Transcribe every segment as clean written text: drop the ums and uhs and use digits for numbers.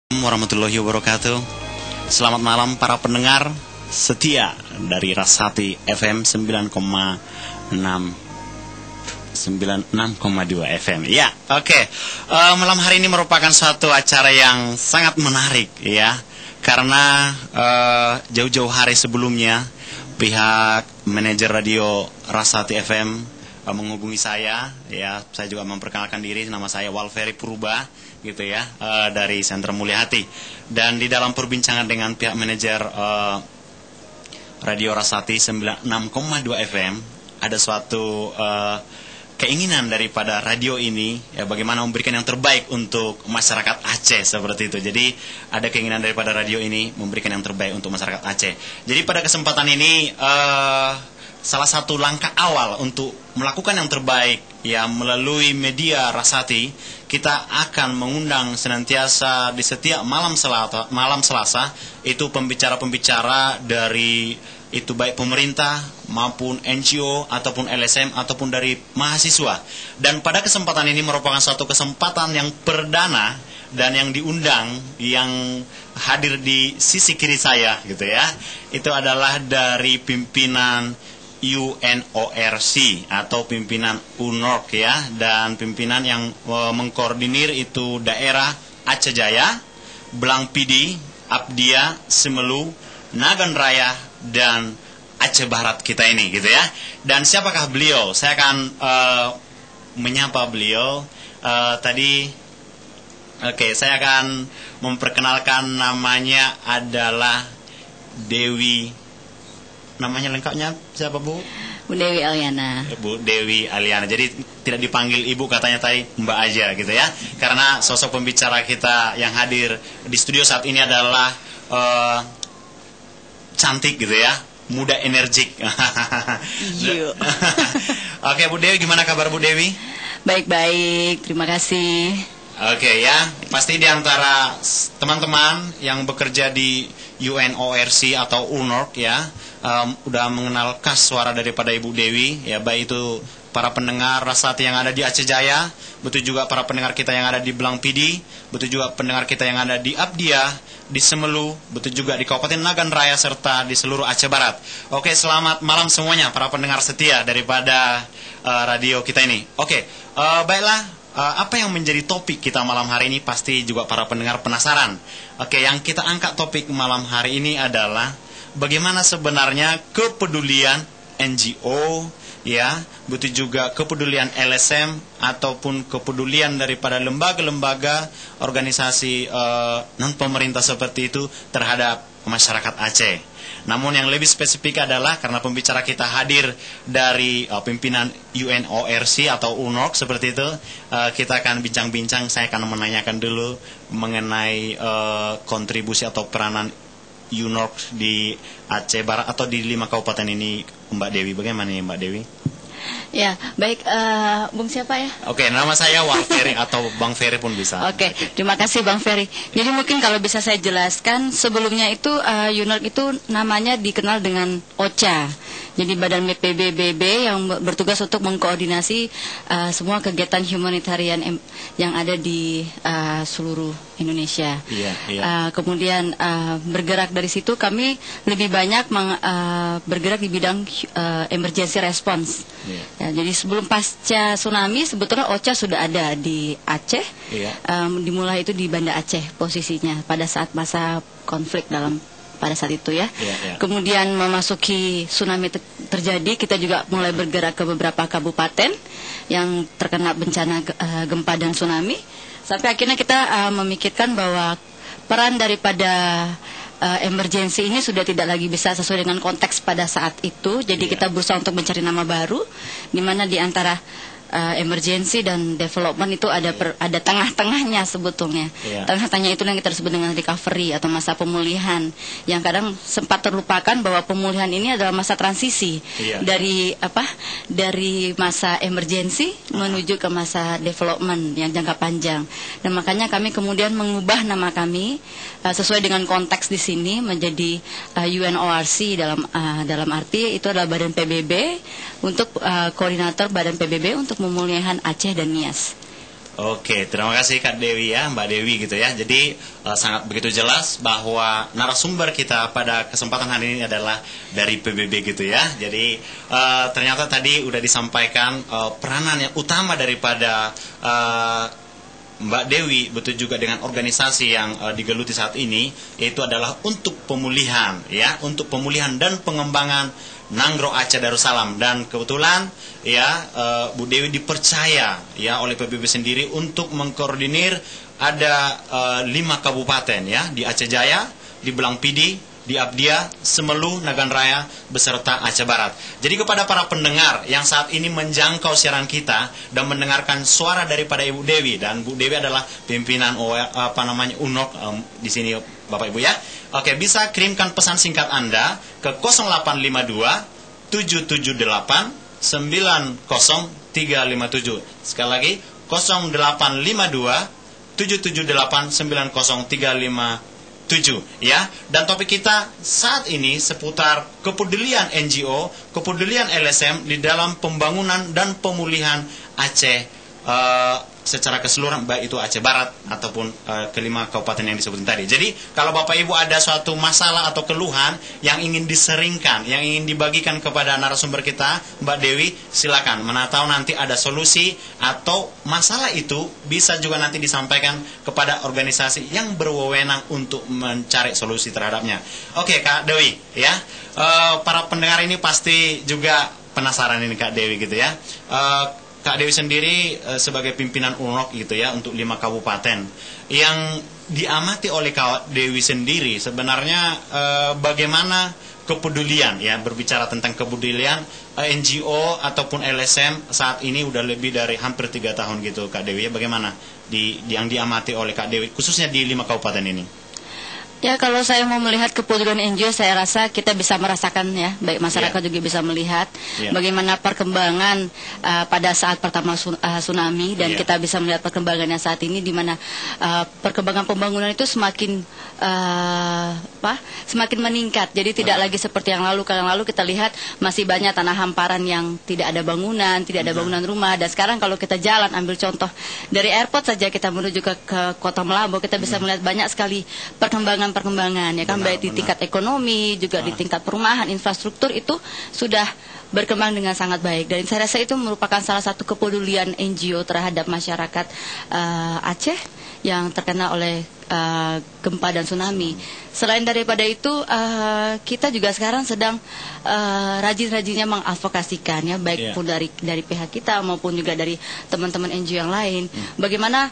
Warahmatullahi wabarakatuh. Selamat malam para pendengar setia dari Rasati FM 96,2 FM. Ya, oke. Malam hari ini merupakan suatu acara yang sangat menarik ya. Karena jauh-jauh hari sebelumnya pihak manajer radio Rasati FM menghubungi saya, ya. Saya juga memperkenalkan diri, nama saya Walferi Purba, gitu ya, dari Sentra Mulia Hati. Dan di dalam perbincangan dengan pihak manajer Radio Rasati 96,2 FM, ada suatu keinginan daripada radio ini, ya, bagaimana memberikan yang terbaik untuk masyarakat Aceh, seperti itu. Jadi ada keinginan daripada radio ini memberikan yang terbaik untuk masyarakat Aceh. Jadi pada kesempatan ini salah satu langkah awal untuk melakukan yang terbaik, ya, melalui media Rasati, kita akan mengundang senantiasa di setiap malam Selasa itu pembicara-pembicara dari itu baik pemerintah maupun NGO ataupun LSM ataupun dari mahasiswa. Dan pada kesempatan ini merupakan suatu kesempatan yang perdana dan yang diundang, yang hadir di sisi kiri saya, gitu ya, itu adalah dari pimpinan UNORC atau pimpinan UNORC, ya, dan pimpinan yang mengkoordinir itu daerah Aceh Jaya, Blang Pidi, Abdia, Semelu, Nagan Raya, dan Aceh Barat kita ini, gitu ya. Dan siapakah beliau? Saya akan menyapa beliau tadi. Oke, saya akan memperkenalkan, namanya adalah Dewi. Namanya lengkapnya siapa, Bu? Bu Dewi Aliana. Bu Dewi Aliana. Jadi tidak dipanggil Ibu, katanya tadi Mbak aja, gitu ya. Karena sosok pembicara kita yang hadir di studio saat ini adalah cantik, gitu ya, muda, energik. Iya. Oke, Bu Dewi, gimana kabar Bu Dewi? Baik-baik, terima kasih. Oke, ya, pasti di antara teman-teman yang bekerja di UNORC atau UNORC, ya, udah mengenal khas suara daripada Ibu Dewi, ya, baik itu para pendengar Rasati yang ada di Aceh Jaya, betul juga para pendengar kita yang ada di Blang Pidi, betul juga pendengar kita yang ada di Abdia, di Semelu, betul juga di Kabupaten Nagan Raya, serta di seluruh Aceh Barat. Oke, selamat malam semuanya para pendengar setia daripada radio kita ini. Oke, baiklah. Apa yang menjadi topik kita malam hari ini pasti juga para pendengar penasaran. Oke, yang kita angkat topik malam hari ini adalah bagaimana sebenarnya kepedulian NGO, ya, betul juga kepedulian LSM ataupun kepedulian daripada lembaga-lembaga organisasi non pemerintah seperti itu terhadap masyarakat Aceh. Namun yang lebih spesifik adalah karena pembicara kita hadir dari pimpinan UNORC atau UNORC seperti itu, kita akan bincang-bincang. Saya akan menanyakan dulu mengenai kontribusi atau peranan UNORC di Aceh Barat atau di 5 kabupaten ini, Mbak Dewi. Bagaimana ya, Mbak Dewi? Ya, baik, Bung siapa ya? Oke, nama saya Wang Ferry atau Bang Ferry pun bisa. Oke, terima kasih Bang Ferry. Jadi mungkin kalau bisa saya jelaskan, sebelumnya itu UNORC itu namanya dikenal dengan OCHA. Jadi Badan PBB yang bertugas untuk mengkoordinasi semua kegiatan humanitarian yang ada di seluruh Indonesia. Iya. Kemudian bergerak dari situ kami lebih banyak bergerak di bidang emergency response. Iya. Ya, jadi sebelum pasca tsunami sebetulnya OCHA sudah ada di Aceh. Iya. Dimulai itu di Banda Aceh posisinya pada saat masa konflik pada saat itu, ya. Iya. Kemudian memasuki tsunami terjadi, kita juga mulai bergerak ke beberapa kabupaten yang terkena bencana gempa dan tsunami. Sampai akhirnya kita memikirkan bahwa peran daripada emergency ini sudah tidak lagi bisa sesuai dengan konteks pada saat itu. Jadi kita berusaha untuk mencari nama baru, di mana di antara emergency dan development itu ada tengah-tengahnya sebetulnya. Tengah-tengahnya itu yang kita sebut dengan recovery atau masa pemulihan, yang kadang sempat terlupakan bahwa pemulihan ini adalah masa transisi dari masa emergency menuju ke masa development yang jangka panjang. Dan makanya kami kemudian mengubah nama kami sesuai dengan konteks di sini menjadi UNORC dalam arti itu adalah Badan PBB untuk koordinator Badan PBB untuk pemulihan Aceh dan Nias. Oke, terima kasih Kak Dewi ya, Mbak Dewi gitu ya. Jadi sangat begitu jelas bahwa narasumber kita pada kesempatan hari ini adalah dari PBB gitu ya. Jadi ternyata tadi udah disampaikan peranan yang utama daripada Mbak Dewi, betul juga dengan organisasi yang digeluti saat ini, yaitu adalah untuk pemulihan ya, untuk pemulihan dan pengembangan Nanggro Aceh Darussalam. Dan kebetulan ya Bu Dewi dipercaya ya oleh PBB sendiri untuk mengkoordinir ada 5 kabupaten ya, di Aceh Jaya, di Belang Pidi, di Abdia, Semelu, Nagan Raya, beserta Aceh Barat. Jadi kepada para pendengar yang saat ini menjangkau siaran kita dan mendengarkan suara daripada Ibu Dewi, dan Bu Dewi adalah pimpinan UNOK di sini Bapak Ibu ya. Oke, bisa kirimkan pesan singkat Anda ke 0852 778 90357. Sekali lagi 0852 778 90357 ya. Dan topik kita saat ini seputar kepedulian NGO, kepedulian LSM di dalam pembangunan dan pemulihan Aceh secara keseluruhan, baik itu Aceh Barat ataupun kelima kabupaten yang disebutin tadi. Jadi kalau Bapak Ibu ada suatu masalah atau keluhan yang ingin diseringkan, yang ingin dibagikan kepada narasumber kita Mbak Dewi, silakan. Mana tahu nanti ada solusi, atau masalah itu bisa juga nanti disampaikan kepada organisasi yang berwenang untuk mencari solusi terhadapnya. Oke Kak Dewi ya, para pendengar ini pasti juga penasaran ini Kak Dewi gitu ya. Kak Dewi sendiri sebagai pimpinan UNOK gitu ya untuk 5 kabupaten yang diamati oleh Kak Dewi sendiri, sebenarnya bagaimana kepedulian ya, berbicara tentang kepedulian NGO ataupun LSM saat ini udah lebih dari hampir 3 tahun gitu Kak Dewi ya, bagaimana yang diamati oleh Kak Dewi khususnya di 5 kabupaten ini? Ya, kalau saya mau melihat kepedulian NGO, saya rasa kita bisa merasakan ya, baik masyarakat juga bisa melihat bagaimana perkembangan pada saat pertama tsunami, dan kita bisa melihat perkembangannya saat ini, di mana perkembangan pembangunan itu semakin semakin meningkat. Jadi tidak lagi seperti yang lalu. Kalau yang lalu kita lihat masih banyak tanah hamparan yang tidak ada bangunan, tidak ada bangunan rumah. Dan sekarang kalau kita jalan, ambil contoh dari airport saja kita menuju ke Kota Melabo, kita bisa melihat banyak sekali perkembangan ya kan, baik di tingkat ekonomi juga di tingkat perumahan, infrastruktur itu sudah berkembang dengan sangat baik. Dan saya rasa itu merupakan salah satu kepedulian NGO terhadap masyarakat Aceh yang terkena oleh gempa dan tsunami. Selain daripada itu, kita juga sekarang sedang rajin-rajinnya mengadvokasikan ya, baik pun dari pihak kita maupun juga dari teman-teman NGO yang lain, bagaimana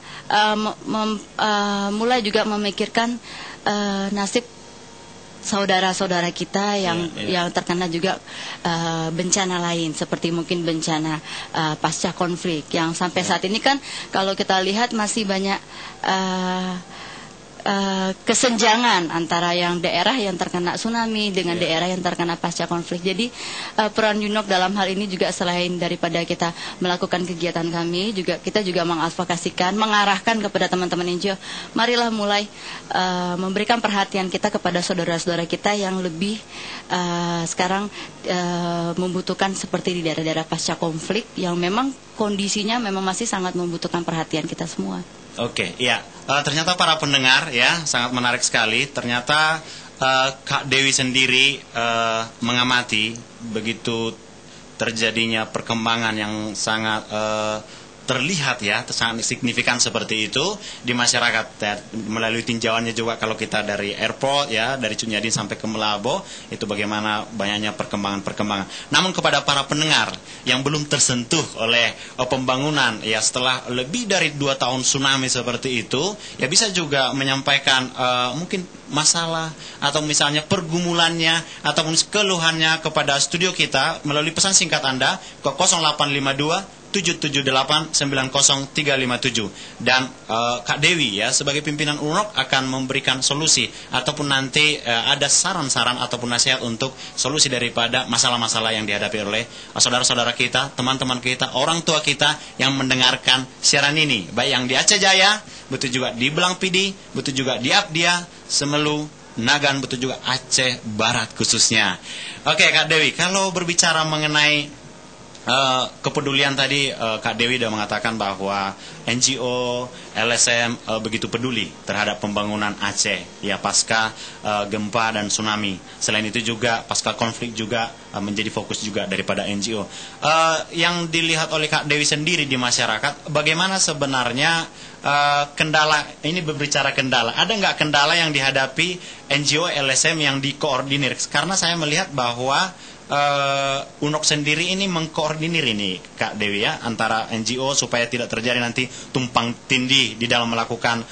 mulai juga memikirkan nasib saudara-saudara kita yang terkena juga bencana lain, seperti mungkin bencana pasca konflik yang sampai saat ini kan kalau kita lihat masih banyak kesenjangan antara yang daerah yang terkena tsunami dengan daerah yang terkena pasca konflik. Jadi peran UNOK dalam hal ini juga selain daripada kita melakukan kegiatan kami, kita juga mengadvokasikan, mengarahkan kepada teman-teman NGO, marilah mulai memberikan perhatian kita kepada saudara-saudara kita yang lebih sekarang membutuhkan, seperti di daerah-daerah pasca konflik yang memang kondisinya memang masih sangat membutuhkan perhatian kita semua. Oke, ya. Ternyata para pendengar ya, sangat menarik sekali. Ternyata Kak Dewi sendiri mengamati begitu terjadinya perkembangan yang sangat terlihat ya, sangat signifikan seperti itu di masyarakat ya, melalui tinjauannya juga kalau kita dari airport ya, dari Cunyadin sampai ke Melabo, itu bagaimana banyaknya perkembangan. Namun kepada para pendengar yang belum tersentuh oleh pembangunan ya setelah lebih dari 2 tahun tsunami seperti itu, ya bisa juga menyampaikan mungkin masalah atau misalnya pergumulannya ataupun keluhannya kepada studio kita melalui pesan singkat Anda ke 0852 778 90357. Dan Kak Dewi ya sebagai pimpinan UNOK akan memberikan solusi ataupun nanti ada saran-saran ataupun nasihat untuk solusi daripada masalah-masalah yang dihadapi oleh saudara-saudara kita, teman-teman kita, orang tua kita yang mendengarkan siaran ini, baik yang di Aceh Jaya, betul juga di Belang Pidi, betul juga di Abdia, Semelu, Nagan, betul juga Aceh Barat khususnya. Oke Kak Dewi, kalau berbicara mengenai kepedulian tadi Kak Dewi sudah mengatakan bahwa NGO, LSM begitu peduli terhadap pembangunan Aceh ya pasca gempa dan tsunami. Selain itu juga pasca konflik juga menjadi fokus juga daripada NGO. Yang dilihat oleh Kak Dewi sendiri di masyarakat, bagaimana sebenarnya kendala, ini berbicara kendala, ada nggak kendala yang dihadapi NGO, LSM yang dikoordinir? Karena saya melihat bahwa UNOK sendiri ini mengkoordinir ini Kak Dewi ya, antara NGO supaya tidak terjadi nanti tumpang tindih di dalam melakukan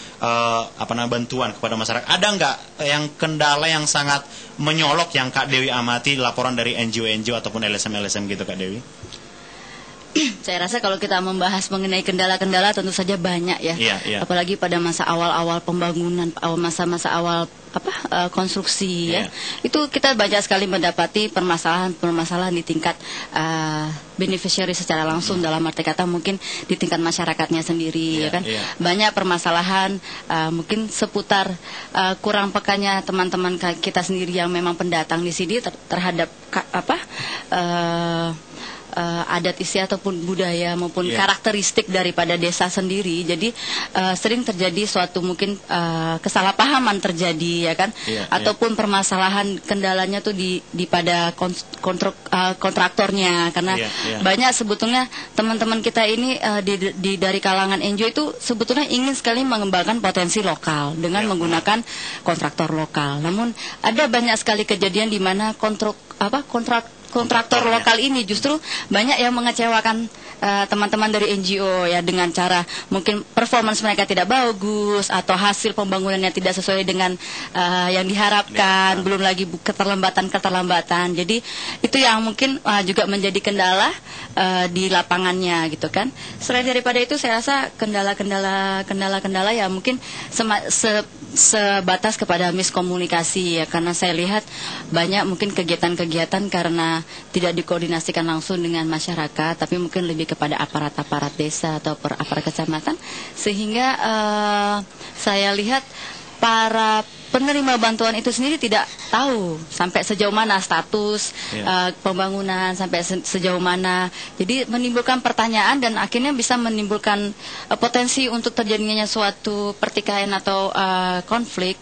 bantuan kepada masyarakat. Ada nggak yang kendala yang sangat menyolok yang Kak Dewi amati laporan dari NGO ataupun LSM gitu Kak Dewi? Saya rasa kalau kita membahas mengenai kendala-kendala tentu saja banyak ya. Apalagi pada masa awal-awal pembangunan, masa-masa awal konstruksi ya. Itu kita banyak sekali mendapati permasalahan di tingkat beneficiary secara langsung, dalam arti kata mungkin di tingkat masyarakatnya sendiri ya kan. Banyak permasalahan mungkin seputar kurang pekanya teman-teman kita sendiri yang memang pendatang di sini terhadap adat istiadat ataupun budaya maupun karakteristik daripada desa sendiri. Jadi sering terjadi suatu mungkin kesalahpahaman terjadi ya kan, ataupun permasalahan kendalanya tuh di pada kontraktornya, karena banyak sebetulnya teman-teman kita ini dari kalangan NGO itu sebetulnya ingin sekali mengembangkan potensi lokal dengan menggunakan kontraktor lokal. Namun ada banyak sekali kejadian di mana kontraktor lokal ini justru banyak yang mengecewakan teman-teman dari NGO ya, dengan cara mungkin performance mereka tidak bagus atau hasil pembangunannya tidak sesuai dengan yang diharapkan, belum lagi keterlambatan. Jadi itu yang mungkin juga menjadi kendala di lapangannya gitu kan. Selain daripada itu saya rasa kendala ya mungkin sebatas kepada miskomunikasi ya, karena saya lihat banyak mungkin kegiatan-kegiatan karena tidak dikoordinasikan langsung dengan masyarakat, tapi mungkin lebih kepada aparat-aparat desa atau aparat kecamatan, sehingga saya lihat para penerima bantuan itu sendiri tidak tahu sampai sejauh mana status pembangunan, sampai sejauh mana. Jadi menimbulkan pertanyaan dan akhirnya bisa menimbulkan potensi untuk terjadinya suatu pertikaian atau konflik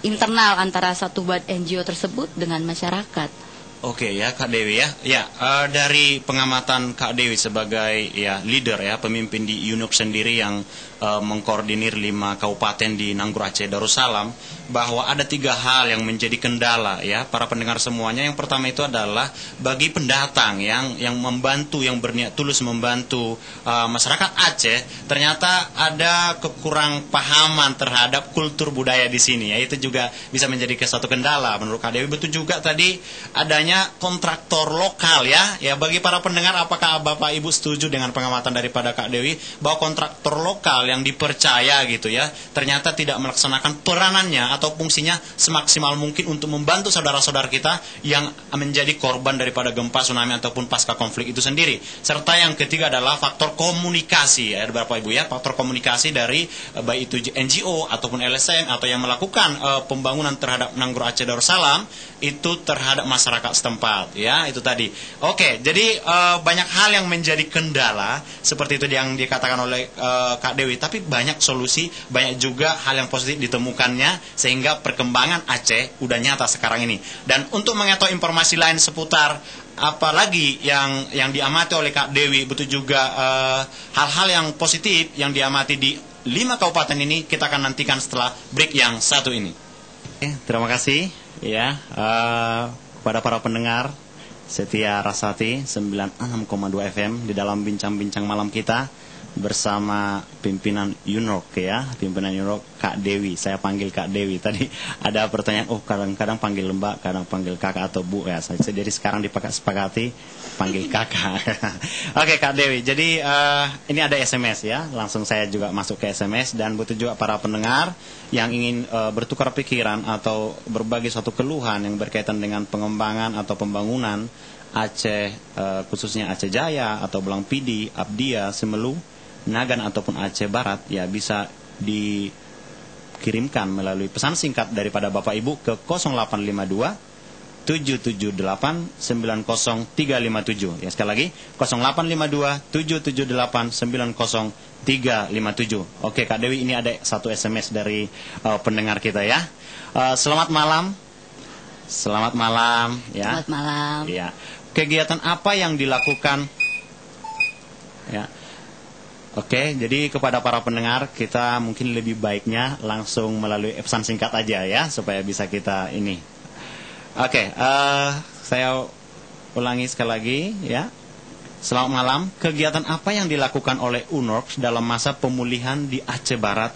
internal antara satu NGO tersebut dengan masyarakat. Oke ya Kak Dewi ya. Dari pengamatan Kak Dewi sebagai leader ya, pemimpin di UNOK sendiri yang mengkoordinir 5 kabupaten di Nanggroe Aceh Darussalam, bahwa ada 3 hal yang menjadi kendala ya para pendengar semuanya. Yang pertama itu adalah bagi pendatang yang membantu, yang berniat tulus membantu masyarakat Aceh, ternyata ada kekurang pahaman terhadap kultur budaya di sini ya. Itu juga bisa menjadi suatu kendala menurut Kak Dewi. Betul juga tadi adanya kontraktor lokal ya. Bagi para pendengar, apakah Bapak Ibu setuju dengan pengamatan daripada Kak Dewi bahwa kontraktor lokal yang dipercaya gitu ya, ternyata tidak melaksanakan peranannya atau fungsinya semaksimal mungkin untuk membantu saudara-saudara kita yang menjadi korban daripada gempa, tsunami ataupun pasca konflik itu sendiri. Serta yang ketiga adalah faktor komunikasi ya Bapak Ibu ya, faktor komunikasi dari baik itu NGO ataupun LSM atau yang melakukan pembangunan terhadap Nanggroe Aceh Darussalam itu terhadap masyarakat setempat ya, itu tadi. Oke, jadi banyak hal yang menjadi kendala seperti itu yang dikatakan oleh Kak Dewi, tapi banyak solusi, banyak juga hal yang positif ditemukannya sehingga perkembangan Aceh udah nyata sekarang ini. Dan untuk mengetahui informasi lain seputar apalagi yang diamati oleh Kak Dewi, betul juga hal-hal yang positif yang diamati di 5 kabupaten ini, kita akan nantikan setelah break yang satu ini. Terima kasih ya kepada para pendengar setia Rasati 96,2 FM di dalam bincang-bincang malam kita bersama pimpinan UNOK ya, pimpinan UNOK Kak Dewi. Saya panggil Kak Dewi. Tadi ada pertanyaan, kadang-kadang panggil Mbak, kadang panggil Kakak atau Bu ya. Jadi sekarang sepakati panggil Kakak. Oke Kak Dewi. Jadi ini ada SMS ya. Langsung saya juga masuk ke SMS, dan butuh juga para pendengar yang ingin bertukar pikiran atau berbagi suatu keluhan yang berkaitan dengan pengembangan atau pembangunan Aceh, khususnya Aceh Jaya atau Belang Pidi, Abdia, Semelu, Nagan ataupun Aceh Barat ya, bisa dikirimkan melalui pesan singkat daripada Bapak Ibu ke 0852 778 90357. Ya, sekali lagi 0852 778 90357. Oke Kak Dewi, ini ada satu SMS dari pendengar kita ya. Selamat malam. Selamat malam ya. Selamat malam. Ya. Kegiatan apa yang dilakukan ya? Oke, jadi kepada para pendengar, kita mungkin lebih baiknya langsung melalui pesan singkat aja ya, supaya bisa kita ini. Oke, saya ulangi sekali lagi ya. Selamat malam. Kegiatan apa yang dilakukan oleh UNORKS dalam masa pemulihan di Aceh Barat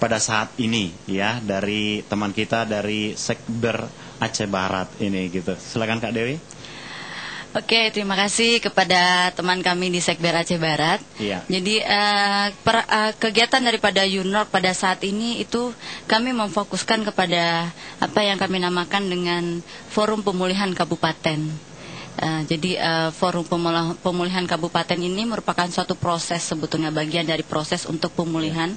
pada saat ini ya, dari teman kita dari Sekber Aceh Barat ini gitu. Silakan Kak Dewi. Oke, terima kasih kepada teman kami di Sekber Aceh Barat. Iya. Jadi kegiatan daripada UNORK pada saat ini itu kami memfokuskan kepada apa yang kami namakan dengan Forum Pemulihan Kabupaten. Jadi Forum Pemulihan Kabupaten ini merupakan suatu proses, sebetulnya bagian dari proses untuk pemulihan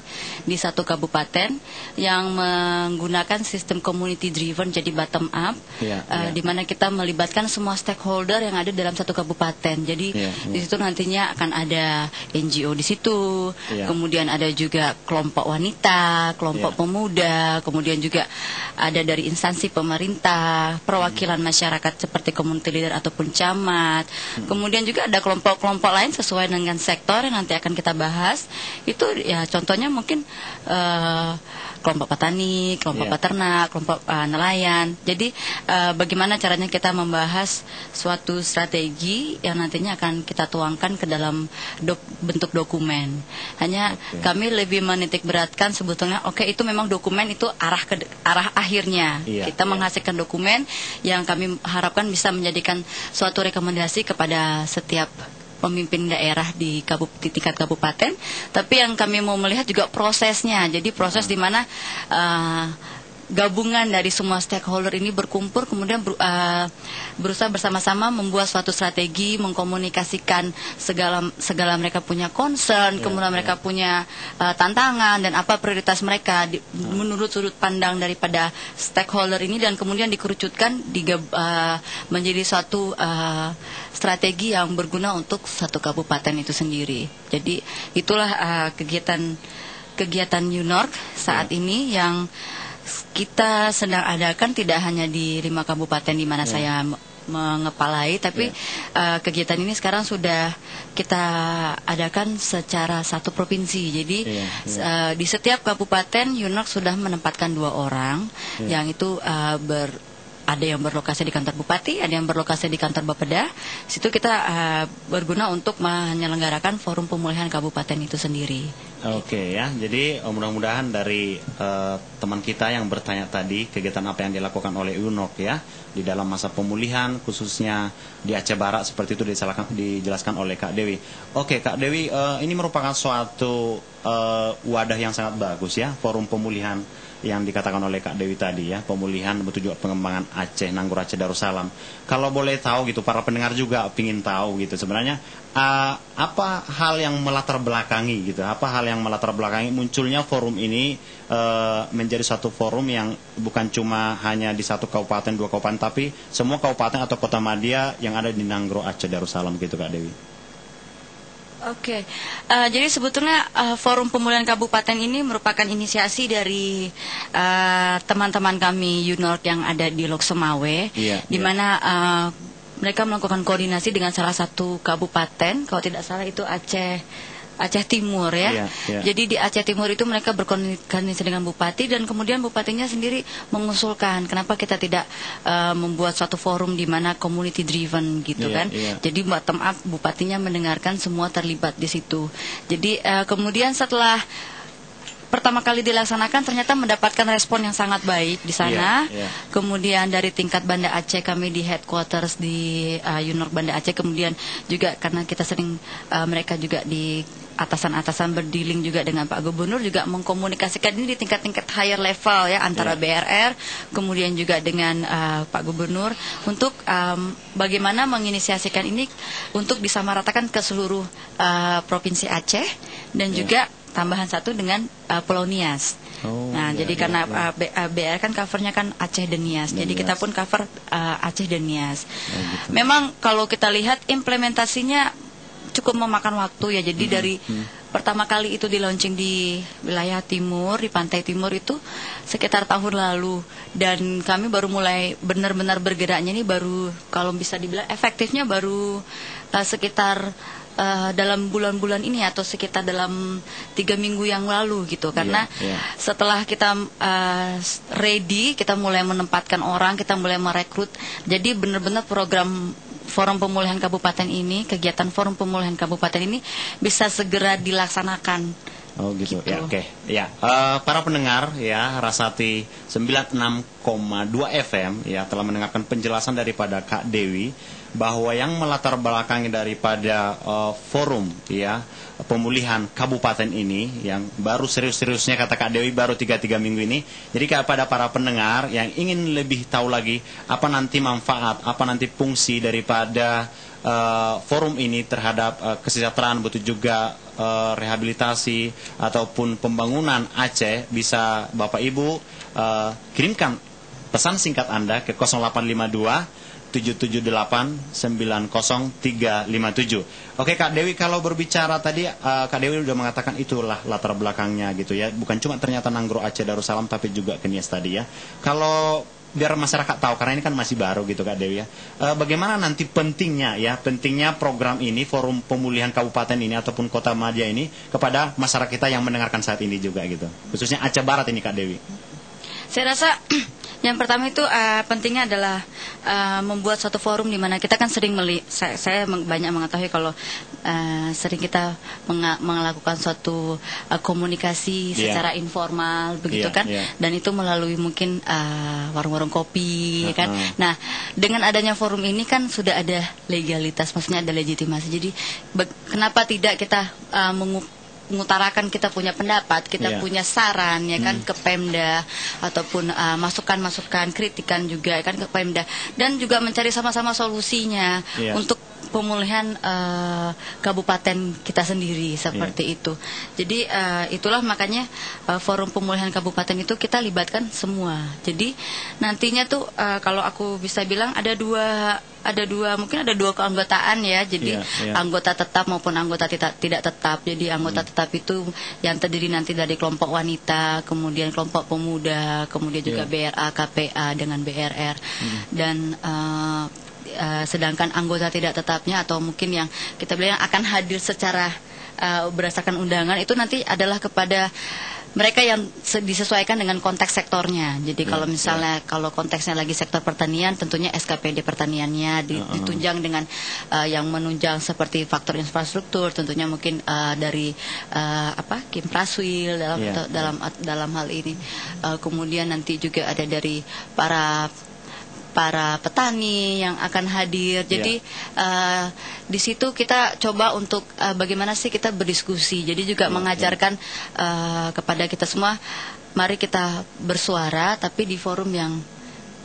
di satu kabupaten yang menggunakan sistem community driven, jadi bottom up, di mana kita melibatkan semua stakeholder yang ada dalam satu kabupaten. Jadi di situ nantinya akan ada NGO di situ, kemudian ada juga kelompok wanita, kelompok pemuda, kemudian juga ada dari instansi pemerintah, perwakilan masyarakat seperti community leader ataupun camat. Kemudian juga ada kelompok-kelompok lain sesuai dengan sektor yang nanti akan kita bahas. Itu ya contohnya mungkin kelompok petani, kelompok peternak, kelompok nelayan. Jadi bagaimana caranya kita membahas suatu strategi yang nantinya akan kita tuangkan ke dalam bentuk dokumen. Hanya kami lebih menitik beratkan sebetulnya itu memang dokumen itu arah akhirnya. Kita menghasilkan dokumen yang kami harapkan bisa menjadikan suatu rekomendasi kepada setiap pemimpin daerah di tingkat kabupaten, tapi yang kami mau melihat juga prosesnya. Jadi proses di mana gabungan dari semua stakeholder ini berkumpul, kemudian berusaha bersama-sama membuat suatu strategi, mengkomunikasikan segala mereka punya concern, kemudian mereka punya tantangan dan apa prioritas mereka menurut sudut pandang daripada stakeholder ini, dan kemudian dikerucutkan menjadi suatu strategi yang berguna untuk satu kabupaten itu sendiri. Jadi itulah kegiatan UNORK saat ini yang kita sedang adakan, tidak hanya di 5 kabupaten di mana saya mengepalai, tapi kegiatan ini sekarang sudah kita adakan secara satu provinsi. Jadi di setiap kabupaten UNORK sudah menempatkan 2 orang yang itu ada yang berlokasi di kantor bupati, ada yang berlokasi di kantor Bapeda. Situ kita berguna untuk menyelenggarakan forum pemulihan kabupaten itu sendiri. Oke ya, jadi mudah-mudahan dari teman kita yang bertanya tadi, kegiatan apa yang dilakukan oleh UNORK ya di dalam masa pemulihan khususnya di Aceh Barat seperti itu dijelaskan oleh Kak Dewi. Oke Kak Dewi, ini merupakan suatu wadah yang sangat bagus ya, forum pemulihan yang dikatakan oleh Kak Dewi tadi ya, pemulihan bertujuan pengembangan Aceh, Nanggur Aceh Darussalam. Kalau boleh tahu gitu, para pendengar juga ingin tahu gitu sebenarnya apa hal yang melatar belakangi gitu, apa hal yang melatar belakangi munculnya forum ini menjadi satu forum yang bukan cuma hanya di satu kabupaten, 2 kabupaten, tapi semua kabupaten atau kota madya yang ada di Nanggur Aceh Darussalam gitu Kak Dewi. Oke, jadi sebetulnya Forum Pemulihan Kabupaten ini merupakan inisiasi dari teman-teman kami UNORK yang ada di Lok Semawe, di mana mereka melakukan koordinasi dengan salah satu kabupaten, kalau tidak salah itu Aceh Timur ya. Jadi di Aceh Timur itu mereka berkoordinasi dengan bupati, dan kemudian bupatinya sendiri mengusulkan kenapa kita tidak membuat suatu forum di mana community driven gitu kan. Jadi bottom up, bupatinya mendengarkan, semua terlibat di situ. Jadi kemudian setelah pertama kali dilaksanakan ternyata mendapatkan respon yang sangat baik di sana. Kemudian dari tingkat Banda Aceh, kami di headquarters di UNORK Banda Aceh, kemudian juga karena kita sering mereka juga di atasan-atasan berdealing juga dengan Pak Gubernur, juga mengkomunikasikan ini di tingkat-tingkat higher level ya, antara BRR kemudian juga dengan Pak Gubernur untuk bagaimana menginisiasikan ini untuk disamaratakan ke seluruh provinsi Aceh, dan juga tambahan satu dengan Pulau Nias. Oh, Nah, ya, jadi ya, karena ya. BR kan covernya kan Aceh dan Nias, jadi Nias. kita pun cover Aceh dan Nias. Oh, gitu. Memang kalau kita lihat implementasinya cukup memakan waktu ya. Jadi dari pertama kali itu di launching di wilayah timur, di pantai timur itu sekitar tahun lalu, dan kami baru mulai benar-benar bergeraknya ini baru, kalau bisa dibilang efektifnya baru sekitar dalam bulan-bulan ini atau sekitar dalam 3 minggu yang lalu gitu. Karena setelah kita ready, kita mulai menempatkan orang, kita mulai merekrut. Jadi benar-benar program Forum Pemulihan Kabupaten ini, kegiatan Forum Pemulihan Kabupaten ini bisa segera dilaksanakan. Oh gitu. Gitu. Ya, oke. Ya, para pendengar ya, Rasati 96,2 FM ya telah mendengarkan penjelasan daripada Kak Dewi bahwa yang melatar belakangi daripada forum ya pemulihan kabupaten ini yang baru serius-seriusnya kata Kak Dewi baru 3 minggu ini. Jadi kepada para pendengar yang ingin lebih tahu lagi apa nanti manfaat, apa nanti fungsi daripada forum ini terhadap kesejahteraan, betul juga rehabilitasi ataupun pembangunan Aceh, bisa Bapak Ibu kirimkan pesan singkat Anda ke 0852 778 90357. Oke Kak Dewi, kalau berbicara tadi Kak Dewi sudah mengatakan itulah latar belakangnya gitu ya. Bukan cuma ternyata Nanggro Aceh Darussalam tapi juga ke Nias tadi ya. Kalau biar masyarakat tahu, karena ini kan masih baru gitu Kak Dewi ya. Bagaimana nanti pentingnya program ini, Forum Pemulihan Kabupaten ini ataupun Kota Madia ini kepada masyarakat kita yang mendengarkan saat ini juga gitu. Khususnya Aceh Barat ini Kak Dewi. Saya rasa yang pertama itu pentingnya adalah membuat suatu forum di mana kita kan sering saya banyak mengetahui kalau sering kita melakukan suatu komunikasi secara informal begitu kan, dan itu melalui mungkin warung-warung kopi ya kan. Nah, dengan adanya forum ini kan sudah ada legalitas, maksudnya ada legitimasi. Jadi kenapa tidak kita mengutarakan kita punya pendapat, kita punya saran ya kan ke Pemda, ataupun masukan-masukan, kritikan juga ya kan ke Pemda, dan juga mencari sama-sama solusinya untuk pemulihan kabupaten kita sendiri seperti itu. Jadi itulah makanya Forum Pemulihan Kabupaten itu kita libatkan semua. Jadi nantinya tuh kalau aku bisa bilang ada dua keanggotaan ya. Jadi anggota tetap maupun anggota tidak tetap. Jadi anggota tetap itu yang terdiri nanti dari kelompok wanita, kemudian kelompok pemuda, kemudian juga BRA, KPA dengan BRR, dan sedangkan anggota tidak tetapnya atau mungkin yang kita bilang akan hadir secara berdasarkan undangan itu nanti adalah kepada mereka yang disesuaikan dengan konteks sektornya. Jadi kalau misalnya kalau konteksnya lagi sektor pertanian, tentunya SKPD pertaniannya ditunjang dengan yang menunjang seperti faktor infrastruktur, tentunya mungkin dari Kim Praswil dalam hal ini. Kemudian nanti juga ada dari para petani yang akan hadir. Jadi di situ kita coba untuk bagaimana sih kita berdiskusi. Jadi juga mengajarkan kepada kita semua, mari kita bersuara tapi di forum yang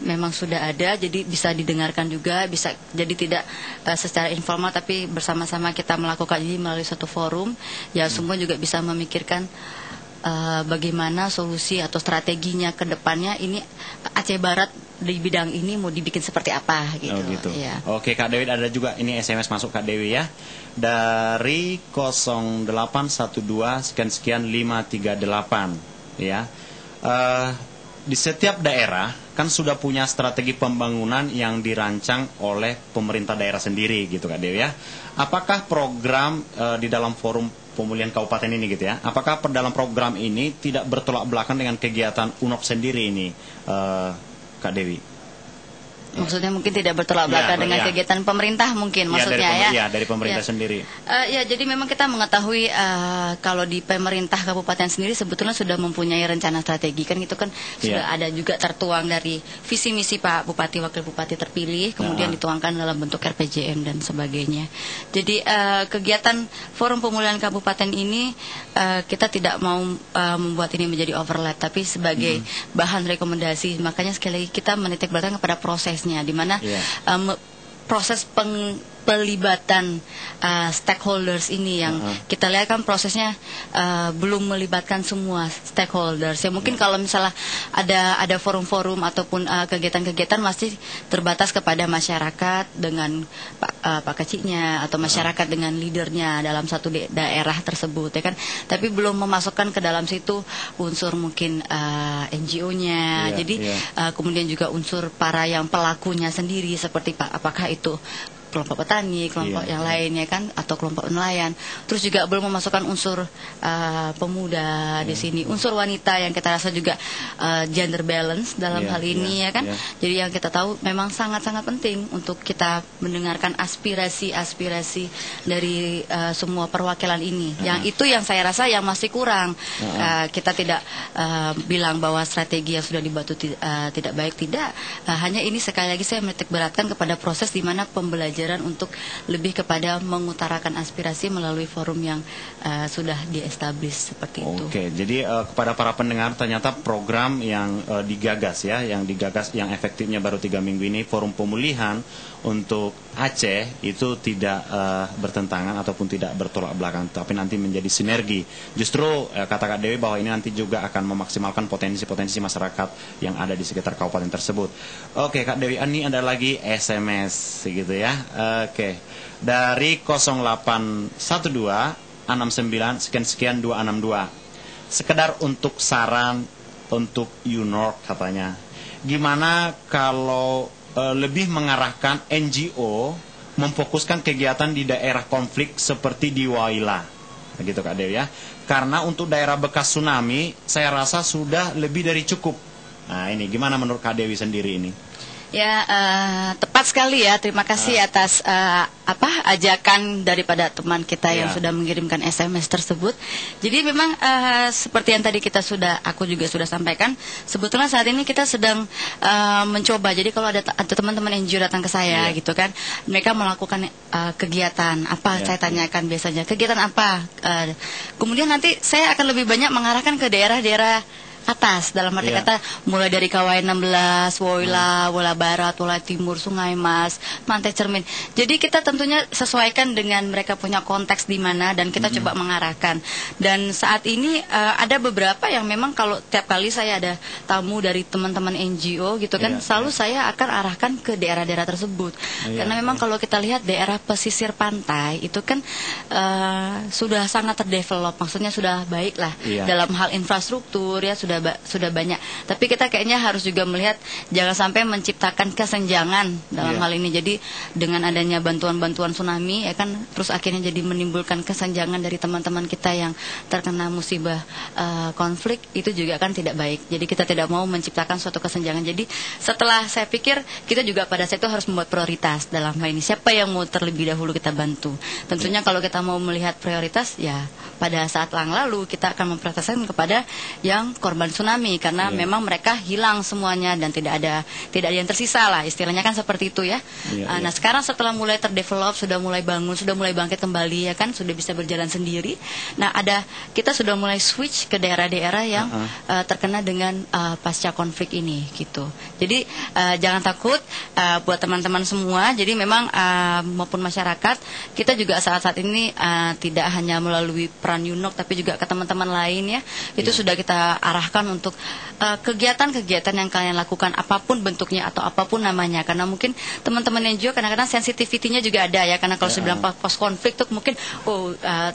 memang sudah ada, jadi bisa didengarkan juga, bisa jadi tidak secara informal tapi bersama-sama kita melakukan ini melalui satu forum. Ya semua juga bisa memikirkan bagaimana solusi atau strateginya ke depannya, ini Aceh Barat di bidang ini mau dibikin seperti apa gitu. Oh gitu. Ya. Oke Kak Dewi, ada juga ini SMS masuk Kak Dewi ya. Dari 0812 sekian 538 ya. Di setiap daerah kan sudah punya strategi pembangunan yang dirancang oleh pemerintah daerah sendiri gitu Kak Dewi ya. Apakah program di dalam forum pemulihan kabupaten ini gitu ya, apakah dalam program ini tidak bertolak belakang dengan kegiatan UNOK sendiri ini Kak Dewi? Maksudnya mungkin tidak bertolak belakang dengan kegiatan pemerintah mungkin maksudnya dari pemerintah sendiri. Jadi memang kita mengetahui kalau di pemerintah kabupaten sendiri sebetulnya sudah mempunyai rencana strategi kan, itu kan sudah ada juga tertuang dari visi misi Pak Bupati Wakil Bupati terpilih, kemudian dituangkan dalam bentuk RPJM dan sebagainya. Jadi kegiatan Forum Pemulihan Kabupaten ini kita tidak mau membuat ini menjadi overlap, tapi sebagai bahan rekomendasi. Makanya sekali lagi kita menitik beratkan kepada proses di mana proses pelibatan stakeholders ini yang kita lihat kan prosesnya belum melibatkan semua stakeholders. Ya mungkin kalau misalnya ada forum-forum ataupun kegiatan-kegiatan masih terbatas kepada masyarakat dengan pak kecilnya atau masyarakat dengan leadernya dalam satu daerah tersebut, ya kan. Tapi belum memasukkan ke dalam situ unsur mungkin NGO-nya. Jadi kemudian juga unsur para yang pelakunya sendiri seperti apakah itu kelompok petani, kelompok yang lainnya kan, atau kelompok nelayan. Terus juga belum memasukkan unsur pemuda di sini, unsur wanita yang kita rasa juga gender balance dalam hal ini ya kan. Jadi yang kita tahu memang sangat-sangat penting untuk kita mendengarkan aspirasi-aspirasi dari semua perwakilan ini. Yang itu yang saya rasa yang masih kurang. Kita tidak bilang bahwa strategi yang sudah dibantu tidak baik, tidak. Hanya ini sekali lagi saya menitik beratkan kepada proses di mana pembelajaran untuk lebih kepada mengutarakan aspirasi melalui forum yang sudah di-establish seperti itu. Oke, jadi kepada para pendengar ternyata program yang digagas yang efektifnya baru 3 minggu ini, forum pemulihan untuk Aceh itu tidak bertentangan ataupun tidak bertolak belakang, tapi nanti menjadi sinergi. Justru kata Kak Dewi bahwa ini nanti juga akan memaksimalkan potensi-potensi masyarakat yang ada di sekitar kabupaten tersebut. Oke, Kak Dewi, ini ada lagi SMS gitu ya. Oke, dari 0812 69 sekian 262. Sekedar untuk saran untuk UNORC katanya. Gimana kalau lebih mengarahkan NGO memfokuskan kegiatan di daerah konflik seperti di Waila, begitu Kak Dewi ya. Karena untuk daerah bekas tsunami saya rasa sudah lebih dari cukup. Nah ini gimana menurut Kak Dewi sendiri ini? Ya, tepat sekali ya. Terima kasih atas ajakan daripada teman kita yang sudah mengirimkan SMS tersebut. Jadi memang seperti yang tadi aku juga sudah sampaikan, sebetulnya saat ini kita sedang mencoba. Jadi kalau ada teman-teman NGO datang ke saya gitu kan, mereka melakukan kegiatan apa, saya tanyakan biasanya kegiatan apa. Kemudian nanti saya akan lebih banyak mengarahkan ke daerah-daerah atas, dalam arti kata mulai dari Kawai 16, Wola Barat, Wola Timur, Sungai Mas, Pantai Cermin. Jadi kita tentunya sesuaikan dengan mereka punya konteks di mana dan kita coba mengarahkan. Dan saat ini ada beberapa yang memang kalau tiap kali saya ada tamu dari teman-teman NGO gitu kan, selalu saya akan arahkan ke daerah-daerah tersebut. Karena memang kalau kita lihat daerah pesisir pantai itu kan sudah sangat terdevelop, maksudnya sudah baik lah dalam hal infrastruktur ya, sudah banyak. Tapi kita kayaknya harus juga melihat jangan sampai menciptakan kesenjangan dalam hal ini. Jadi dengan adanya bantuan-bantuan tsunami ya kan, terus akhirnya jadi menimbulkan kesenjangan dari teman-teman kita yang terkena musibah konflik, itu juga kan tidak baik. Jadi kita tidak mau menciptakan suatu kesenjangan. Jadi setelah saya pikir kita juga pada saat itu harus membuat prioritas dalam hal ini. Siapa yang mau terlebih dahulu kita bantu. Tentunya kalau kita mau melihat prioritas ya pada saat yang lalu kita akan memprioritaskan kepada yang korban tsunami, karena memang mereka hilang semuanya dan tidak ada yang tersisa lah, istilahnya kan seperti itu ya. Nah sekarang setelah mulai terdevelop, sudah mulai bangun, sudah mulai bangkit kembali ya kan, sudah bisa berjalan sendiri. Nah kita sudah mulai switch ke daerah-daerah yang terkena dengan pasca konflik ini gitu. Jadi jangan takut buat teman-teman semua. Jadi memang maupun masyarakat, kita juga saat-saat ini tidak hanya melalui peran UNORC tapi juga ke teman-teman lain ya, itu sudah kita arahkan untuk kegiatan-kegiatan yang kalian lakukan apapun bentuknya atau apapun namanya, karena mungkin teman-teman NGO kadang-kadang sensitivitinya juga ada ya, karena kalau saya bilang post konflik tuh mungkin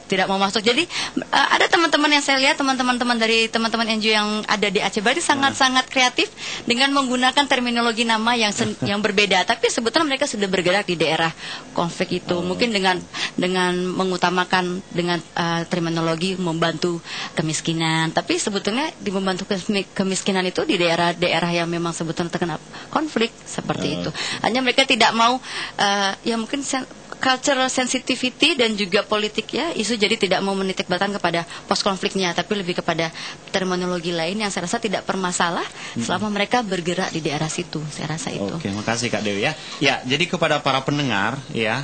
tidak mau masuk. Jadi ada teman-teman yang saya lihat, teman-teman dari teman-teman NGO yang ada di Aceh Bali sangat-sangat kreatif dengan menggunakan terminologi nama yang berbeda, tapi sebetulnya mereka sudah bergerak di daerah konflik itu, mungkin dengan mengutamakan dengan terminologi membantu kemiskinan, tapi sebetulnya di membantu kemiskinan itu di daerah-daerah yang memang sebetulnya terkena konflik seperti itu. Hanya mereka tidak mau ya mungkin cultural sensitivity dan juga politik ya isu, jadi tidak mau menitik beratkan kepada post konfliknya, tapi lebih kepada terminologi lain yang saya rasa tidak bermasalah selama mereka bergerak di daerah situ. Saya rasa itu. Oke, makasih Kak Dewi ya. Ya, jadi kepada para pendengar ya,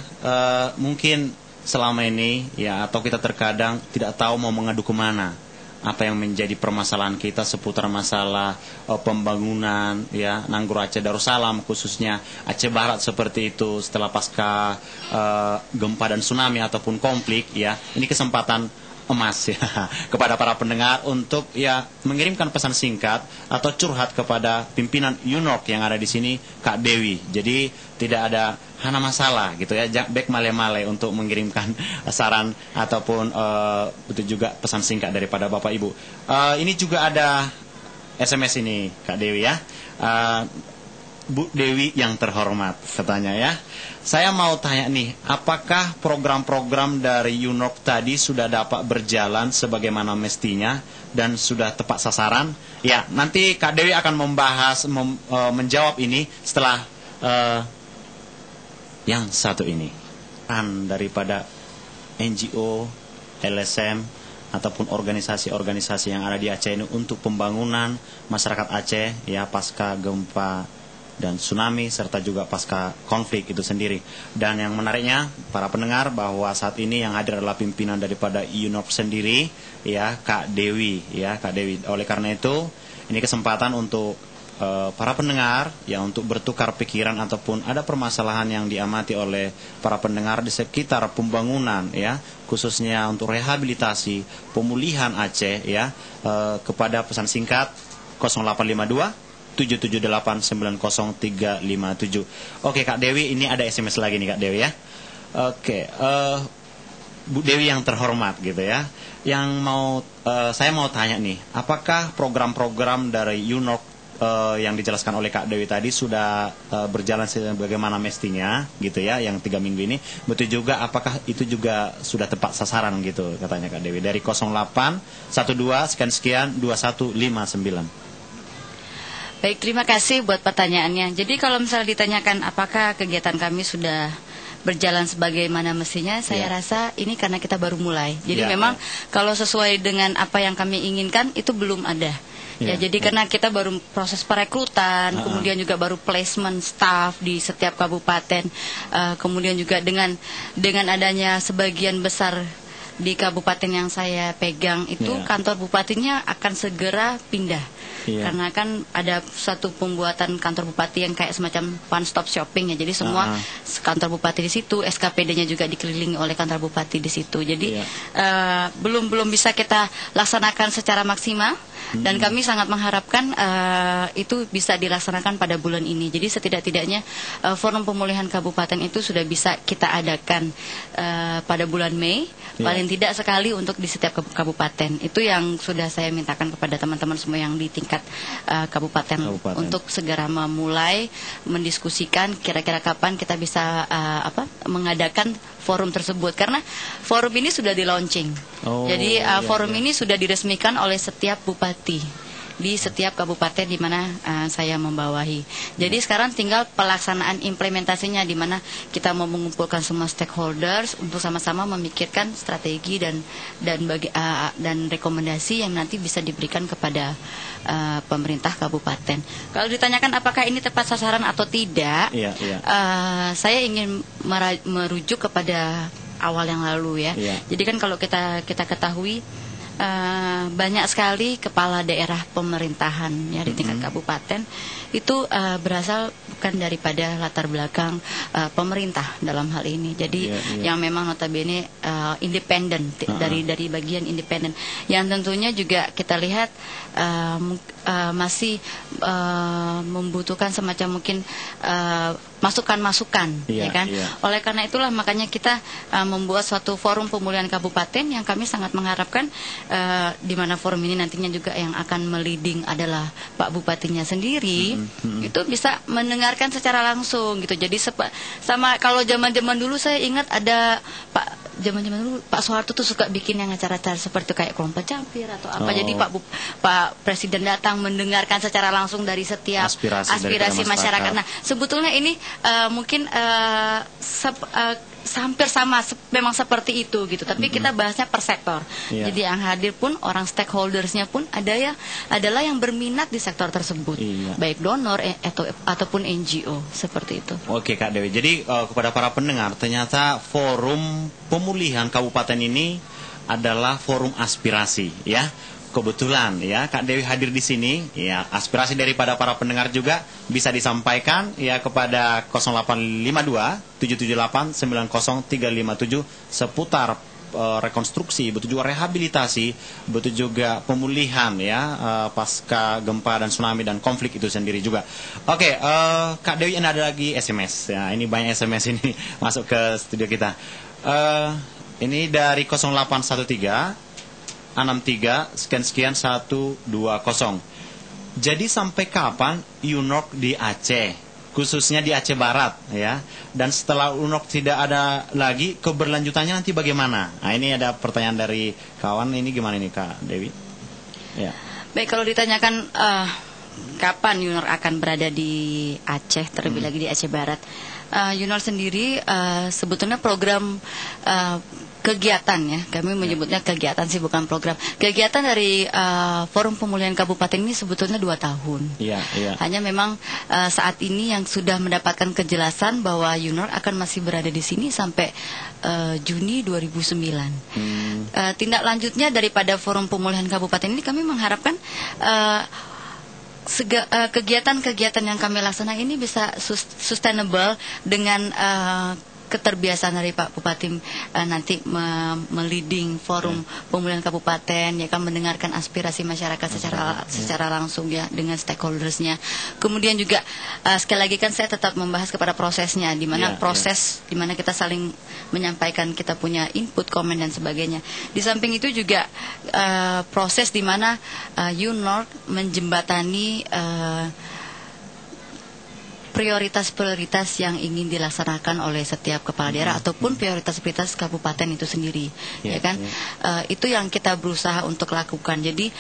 mungkin selama ini ya, atau kita terkadang tidak tahu mau mengadu kemana. apa yang menjadi permasalahan kita seputar masalah pembangunan ya Nanggro Aceh Darussalam, khususnya Aceh Barat seperti itu setelah pasca gempa dan tsunami ataupun konflik ya. Ini kesempatan emas ya kepada para pendengar untuk ya mengirimkan pesan singkat atau curhat kepada pimpinan UNORC yang ada di sini, Kak Dewi. Jadi tidak ada hana masalah gitu ya, back male-male untuk mengirimkan saran ataupun itu juga pesan singkat daripada Bapak Ibu. Ini juga ada SMS ini Kak Dewi ya. Bu Dewi yang terhormat katanya ya. Saya mau tanya nih, apakah program-program dari UNORC tadi sudah dapat berjalan sebagaimana mestinya dan sudah tepat sasaran? Ya, nanti Kak Dewi akan membahas, menjawab ini setelah yang satu ini. Daripada NGO, LSM, ataupun organisasi-organisasi yang ada di Aceh ini untuk pembangunan masyarakat Aceh ya pasca gempa dan tsunami serta juga pasca konflik itu sendiri. Dan yang menariknya para pendengar bahwa saat ini yang hadir adalah pimpinan daripada UNORC sendiri ya, Kak Dewi ya, Kak Dewi. Oleh karena itu ini kesempatan untuk para pendengar ya untuk bertukar pikiran ataupun ada permasalahan yang diamati oleh para pendengar di sekitar pembangunan ya, khususnya untuk rehabilitasi pemulihan Aceh ya, kepada pesan singkat 0852 7789037. Oke Kak Dewi, ini ada SMS lagi nih Kak Dewi ya. Oke, Bu Dewi yang terhormat gitu ya. Yang mau saya mau tanya nih, apakah program-program dari UNORC yang dijelaskan oleh Kak Dewi tadi sudah berjalan sebagaimana mestinya gitu ya, yang 3 minggu ini? Betul juga, apakah itu juga sudah tepat sasaran gitu katanya Kak Dewi dari 0812 sekian 2159. Baik, terima kasih buat pertanyaannya. Jadi kalau misalnya ditanyakan apakah kegiatan kami sudah berjalan sebagaimana mestinya, saya rasa ini karena kita baru mulai. Jadi memang kalau sesuai dengan apa yang kami inginkan itu belum ada. Ya, jadi karena kita baru proses perekrutan, kemudian juga baru placement staff di setiap kabupaten, kemudian juga dengan adanya sebagian besar di kabupaten yang saya pegang itu kantor bupatinya akan segera pindah. Karena kan ada satu pembuatan kantor bupati yang kayak semacam one stop shopping ya. Jadi semua kantor bupati di situ, SKPD-nya juga dikelilingi oleh kantor bupati di situ. Jadi belum bisa kita laksanakan secara maksimal. Dan kami sangat mengharapkan itu bisa dilaksanakan pada bulan ini. Jadi setidak-tidaknya forum pemulihan kabupaten itu sudah bisa kita adakan pada bulan Mei, paling tidak sekali untuk di setiap kabupaten. Itu yang sudah saya mintakan kepada teman-teman semua yang di tingkat kabupaten untuk segera memulai mendiskusikan kira-kira kapan kita bisa mengadakan forum tersebut, karena forum ini sudah di launching. Jadi forum ini sudah diresmikan oleh setiap bupati di setiap kabupaten di mana saya membawahi. Jadi sekarang tinggal pelaksanaan implementasinya, di mana kita mau mengumpulkan semua stakeholders untuk sama-sama memikirkan strategi dan rekomendasi yang nanti bisa diberikan kepada pemerintah kabupaten. Kalau ditanyakan apakah ini tepat sasaran atau tidak, saya ingin merujuk kepada awal yang lalu ya. Jadi kan kalau kita ketahui banyak sekali kepala daerah pemerintahan ya di tingkat kabupaten itu berasal bukan daripada latar belakang pemerintah dalam hal ini. Jadi yang memang notabene independen dari bagian independen, yang tentunya juga kita lihat masih membutuhkan semacam mungkin masukan-masukan, ya kan? Oleh karena itulah makanya kita membuat suatu forum pemulihan kabupaten yang kami sangat mengharapkan di mana forum ini nantinya juga yang akan meliding adalah Pak Bupatinya sendiri, itu bisa mendengarkan secara langsung gitu. Jadi sama kalau zaman-zaman dulu saya ingat ada zaman-zaman dulu Pak Soeharto tuh suka bikin yang acara-acara seperti kayak kelompok campir atau apa. Jadi Pak Presiden datang mendengarkan secara langsung dari setiap aspirasi masyarakat. Nah, sebetulnya ini mungkin hampir sama, memang seperti itu gitu. Tapi kita bahasnya per sektor. Jadi yang hadir pun orang stakeholdersnya pun adalah yang berminat di sektor tersebut, baik donor ataupun NGO seperti itu. Oke Kak Dewi. Jadi kepada para pendengar, ternyata forum pemulihan kabupaten ini adalah forum aspirasi ya. kebetulan ya Kak Dewi hadir di sini, ya aspirasi daripada para pendengar juga bisa disampaikan ya kepada 0852 778 90357 seputar rekonstruksi, betul juga rehabilitasi, betul juga pemulihan ya pasca gempa dan tsunami dan konflik itu sendiri juga. Oke, Kak Dewi, ini ada lagi SMS ya, ini banyak SMS ini masuk ke studio kita. Ini dari 0813 63 sekian 120. Jadi sampai kapan UNORC di Aceh, khususnya di Aceh Barat ya? Dan setelah UNORC tidak ada lagi, keberlanjutannya nanti bagaimana? Nah, ini ada pertanyaan dari kawan, ini gimana nih Kak Dewi? Ya. Baik, kalau ditanyakan kapan UNORC akan berada di Aceh, terlebih lagi di Aceh Barat, UNORC sendiri sebetulnya program kegiatan ya, kami menyebutnya kegiatan sih, bukan program. Kegiatan dari Forum Pemulihan Kabupaten ini sebetulnya 2 tahun. Hanya memang saat ini yang sudah mendapatkan kejelasan bahwa UNORC akan masih berada di sini sampai Juni 2009. Tindak lanjutnya daripada Forum Pemulihan Kabupaten ini, kami mengharapkan kegiatan-kegiatan yang kami laksanakan ini bisa sustainable dengan keterbiasaan dari Pak Bupati nanti meliding forum pemulihan kabupaten, ya kan, mendengarkan aspirasi masyarakat secara langsung ya dengan stakeholdersnya. Kemudian juga sekali lagi kan saya tetap membahas kepada prosesnya, di mana di mana kita saling menyampaikan kita punya input, komen dan sebagainya. Di samping itu juga proses di mana UNORC menjembatani prioritas-prioritas yang ingin dilaksanakan oleh setiap kepala daerah ataupun prioritas-prioritas kabupaten itu sendiri, ya kan? Itu yang kita berusaha untuk lakukan. Jadi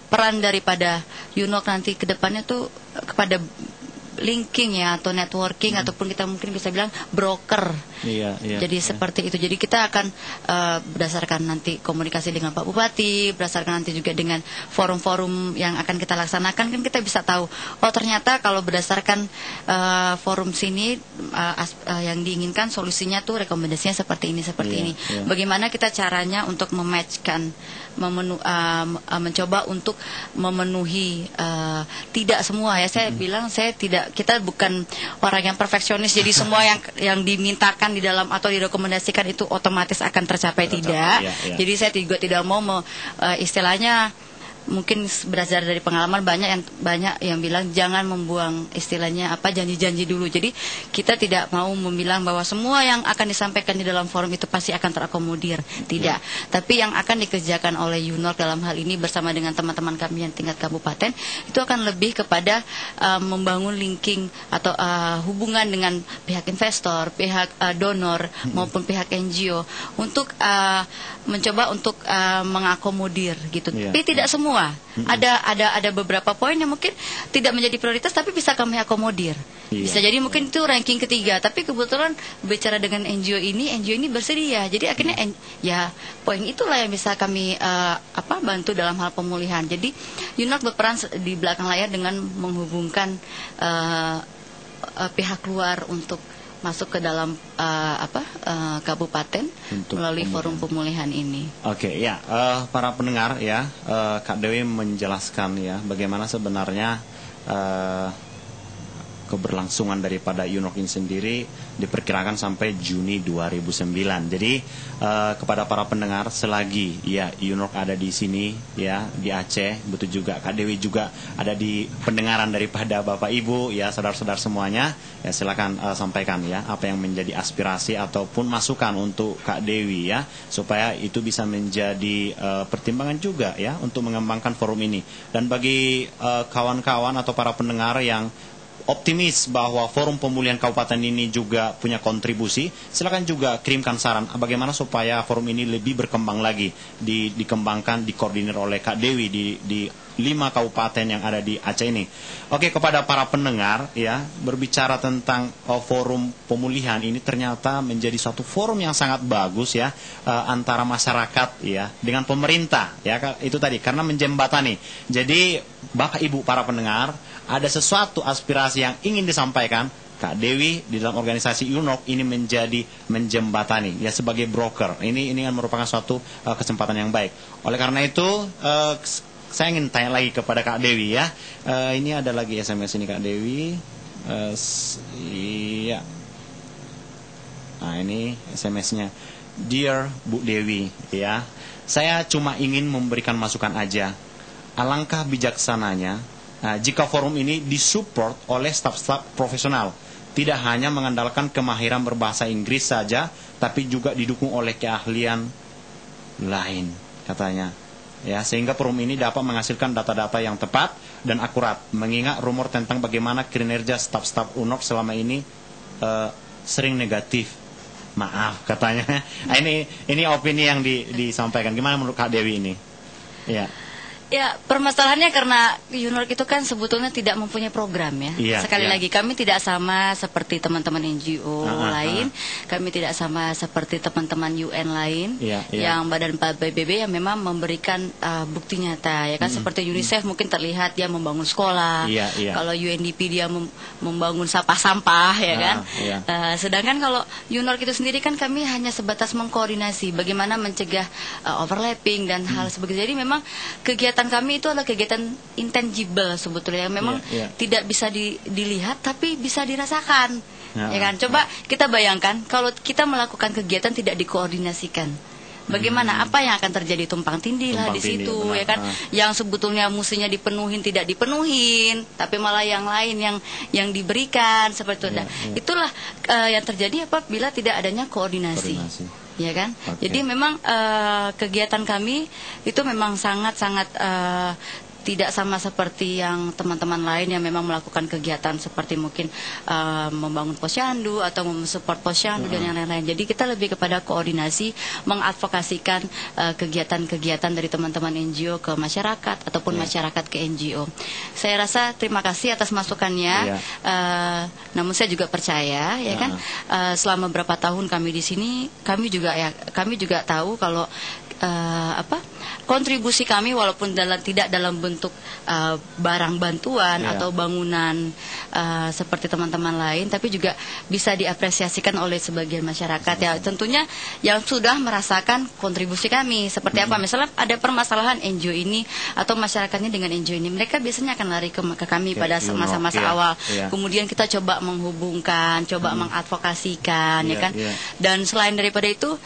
peran daripada UNORC nanti ke depannya tuh kepada linking ya, atau networking, ataupun kita mungkin bisa bilang broker. Jadi seperti itu. Jadi kita akan berdasarkan nanti komunikasi dengan Pak Bupati, berdasarkan nanti juga dengan forum-forum yang akan kita laksanakan, kan kita bisa tahu, oh ternyata kalau berdasarkan forum sini yang diinginkan solusinya tuh rekomendasinya seperti ini, ini. Bagaimana kita caranya untuk mematchkan, mencoba untuk memenuhi tidak semua ya. Saya bilang kita bukan orang yang perfeksionis, jadi semua yang dimintakan di dalam atau direkomendasikan itu otomatis akan tercapai, tidak. Jadi saya juga tidak mau istilahnya, mungkin berdasar dari pengalaman banyak yang bilang jangan membuang istilahnya janji-janji dulu. Jadi kita tidak mau membilang bahwa semua yang akan disampaikan di dalam forum itu pasti akan terakomodir, tidak. Tapi yang akan dikerjakan oleh UNORC dalam hal ini bersama dengan teman-teman kami yang tingkat kabupaten itu akan lebih kepada membangun linking atau hubungan dengan pihak investor, pihak donor maupun pihak NGO untuk mencoba untuk mengakomodir gitu. Tapi tidak semua. Ada beberapa poin yang mungkin tidak menjadi prioritas tapi bisa kami akomodir. Bisa jadi mungkin itu ranking ketiga, tapi kebetulan bicara dengan NGO ini bersedia. Jadi akhirnya ya poin itulah yang bisa kami bantu dalam hal pemulihan. Jadi UNORC berperan di belakang layar dengan menghubungkan pihak luar untuk masuk ke dalam kabupaten untuk melalui forum pemulihan ini. Para pendengar ya, Kak Dewi menjelaskan ya bagaimana sebenarnya keberlangsungan daripada UNORC ini sendiri diperkirakan sampai Juni 2009. Jadi kepada para pendengar, selagi ya UNORC ada di sini ya di Aceh, betul juga Kak Dewi juga ada di pendengaran daripada Bapak Ibu ya, saudara-saudara semuanya, ya silakan sampaikan ya apa yang menjadi aspirasi ataupun masukan untuk Kak Dewi ya, supaya itu bisa menjadi pertimbangan juga ya untuk mengembangkan forum ini. Dan bagi kawan-kawan atau para pendengar yang optimis bahwa forum pemulihan kabupaten ini juga punya kontribusi, silakan juga kirimkan saran bagaimana supaya forum ini lebih berkembang lagi, dikembangkan, dikoordinir oleh Kak Dewi di 5 kabupaten yang ada di Aceh ini. Kepada para pendengar ya, berbicara tentang forum pemulihan ini ternyata menjadi suatu forum yang sangat bagus ya, antara masyarakat ya dengan pemerintah ya, itu tadi karena menjembatani. Jadi Bapak Ibu para pendengar, ada sesuatu aspirasi yang ingin disampaikan, Kak Dewi di dalam organisasi UNOK ini menjadi menjembatani ya sebagai broker. Ini merupakan suatu kesempatan yang baik. Oleh karena itu saya ingin tanya lagi kepada Kak Dewi ya. Ini ada lagi SMS ini Kak Dewi. Iya. Nah ini SMS-nya. Dear Bu Dewi ya. Saya cuma ingin memberikan masukan aja. Alangkah bijaksananya jika forum ini disupport oleh staf-staf profesional, tidak hanya mengandalkan kemahiran berbahasa Inggris saja, tapi juga didukung oleh keahlian lain, katanya. Ya, sehingga forum ini dapat menghasilkan data-data yang tepat dan akurat, mengingat rumor tentang bagaimana kinerja staf-staf UNOK selama ini sering negatif. Maaf, katanya. Ini opini yang disampaikan. Gimana menurut Kak Dewi ini? Ya. Ya, permasalahannya karena UNORK itu kan sebetulnya tidak mempunyai program ya. Sekali lagi, kami tidak sama seperti teman-teman NGO lain, kami tidak sama seperti teman-teman UN lain, yang Badan PBB yang memang memberikan bukti nyata, ya kan. Seperti UNICEF mungkin terlihat dia membangun sekolah, kalau UNDP dia membangun sampah-sampah, ya kan. Sedangkan kalau UNORK itu sendiri kan kami hanya sebatas mengkoordinasi bagaimana mencegah overlapping dan hal sebagainya. Jadi memang kegiatan kami itu adalah kegiatan intangible sebetulnya yang memang tidak bisa dilihat tapi bisa dirasakan, ya kan. Coba kita bayangkan kalau kita melakukan kegiatan tidak dikoordinasikan, bagaimana apa yang akan terjadi, tumpang tindih lah di situ, ya kan. Yang sebetulnya mustinya dipenuhin tidak dipenuhin, tapi malah yang lain yang diberikan seperti itu. Itulah yang terjadi apabila tidak adanya koordinasi. Ya kan, jadi memang kegiatan kami itu memang sangat-sangat tidak sama seperti yang teman-teman lain yang memang melakukan kegiatan seperti mungkin membangun posyandu atau mensupport posyandu dan yang lain-lain. Jadi kita lebih kepada koordinasi, mengadvokasikan kegiatan-kegiatan dari teman-teman NGO ke masyarakat ataupun masyarakat ke NGO. Saya rasa terima kasih atas masukannya. Namun saya juga percaya, ya kan, selama berapa tahun kami di sini, kami juga tahu kalau kontribusi kami walaupun tidak dalam bentuk barang bantuan atau bangunan seperti teman-teman lain, tapi juga bisa diapresiasikan oleh sebagian masyarakat. Ya tentunya yang sudah merasakan kontribusi kami seperti apa. Misalnya ada permasalahan NGO ini atau masyarakatnya dengan NGO ini, mereka biasanya akan lari ke kami pada masa-masa awal. Kemudian kita coba menghubungkan, coba mengadvokasikan, ya kan. Dan selain daripada itu,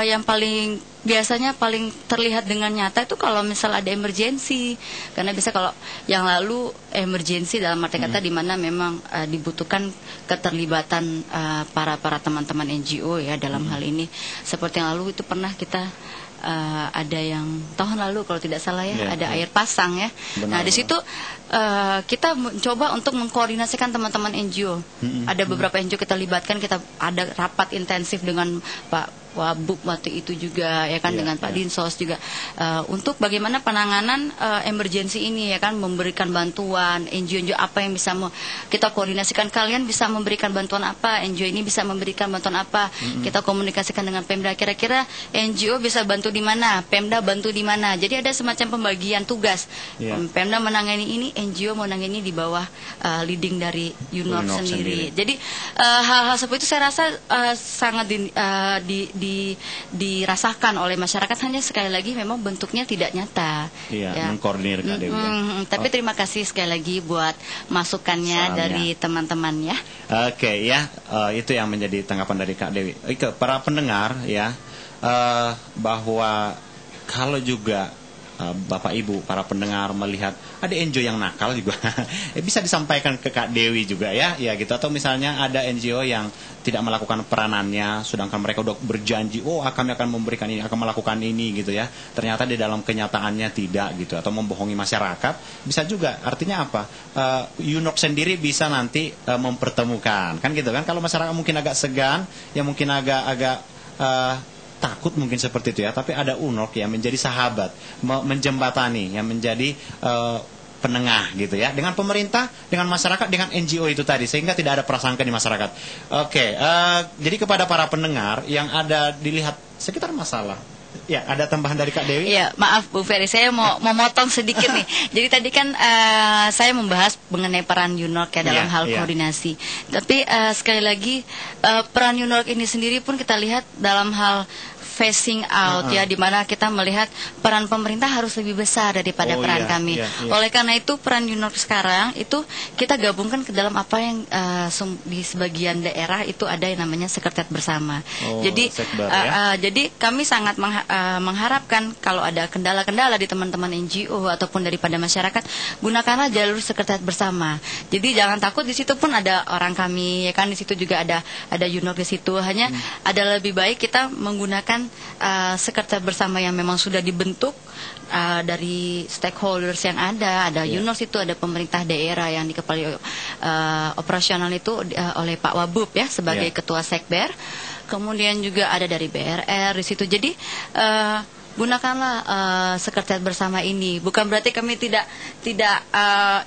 yang biasanya paling terlihat dengan nyata itu kalau misal ada emergensi, karena bisa kalau yang lalu emergensi dalam arti kata di mana memang dibutuhkan keterlibatan para teman-teman NGO ya dalam hal ini. Seperti yang lalu itu pernah kita ada yang tahun lalu kalau tidak salah ada air pasang ya. Nah di situ kita mencoba untuk mengkoordinasikan teman-teman NGO. Ada beberapa NGO kita libatkan, kita ada rapat intensif dengan Pak Wabub waktu itu juga, ya kan, dengan Pak Dinsos juga untuk bagaimana penanganan emergensi ini, ya kan, memberikan bantuan NGO apa yang bisa kita koordinasikan, kalian bisa memberikan bantuan apa, NGO ini bisa memberikan bantuan apa, kita komunikasikan dengan Pemda, kira-kira NGO bisa bantu di mana, Pemda bantu di mana. Jadi ada semacam pembagian tugas. Pemda menangani ini, NGO menangani di bawah leading dari UNORK sendiri. Jadi hal-hal seperti itu saya rasa sangat dirasakan oleh masyarakat, hanya sekali lagi memang bentuknya tidak nyata. Mengkoordinir Kak Dewi. Tapi terima kasih sekali lagi buat masukannya dari teman-teman ya. Oke, itu yang menjadi tanggapan dari Kak Dewi. Para pendengar ya, bahwa kalau juga Bapak Ibu, para pendengar melihat ada NGO yang nakal juga bisa disampaikan ke Kak Dewi juga ya gitu. Atau misalnya ada NGO yang tidak melakukan peranannya, sedangkan mereka udah berjanji, kami akan memberikan ini, akan melakukan ini gitu ya. Ternyata di dalam kenyataannya tidak gitu, atau membohongi masyarakat. Bisa juga, artinya apa? UNORK sendiri bisa nanti mempertemukan, kan gitu kan? Kalau masyarakat mungkin agak segan, ya mungkin agak takut mungkin seperti itu ya, tapi ada UNORK yang menjadi sahabat, menjembatani, yang menjadi penengah gitu ya, dengan pemerintah, dengan masyarakat, dengan NGO itu tadi, sehingga tidak ada prasangka di masyarakat. Oke, jadi kepada para pendengar yang ada dilihat sekitar masalah Ya, ada tambahan dari Kak Dewi? Iya, maaf Bu Ferry, saya mau motong sedikit nih. Jadi tadi kan saya membahas mengenai peran UNORC ya dalam hal koordinasi. Tapi sekali lagi peran UNORC ini sendiri pun kita lihat dalam hal phasing out ya, di mana kita melihat peran pemerintah harus lebih besar daripada peran kami. Oleh karena itu peran UNORC sekarang itu kita gabungkan ke dalam apa yang di sebagian daerah itu ada yang namanya sekretariat bersama. Jadi kami sangat mengharapkan kalau ada kendala-kendala di teman-teman NGO ataupun daripada masyarakat, gunakanlah jalur sekretariat bersama. Jadi jangan takut, di situ pun ada orang kami ya kan, di situ juga ada UNORC di situ. Hanya ada lebih baik kita menggunakan sekretariat bersama yang memang sudah dibentuk dari stakeholders yang ada UNORC itu, ada pemerintah daerah yang dikepalai operasional itu oleh Pak Wabub ya sebagai ketua Sekber. Kemudian juga ada dari BRR di situ. Jadi gunakanlah sekretariat bersama ini. Bukan berarti kami tidak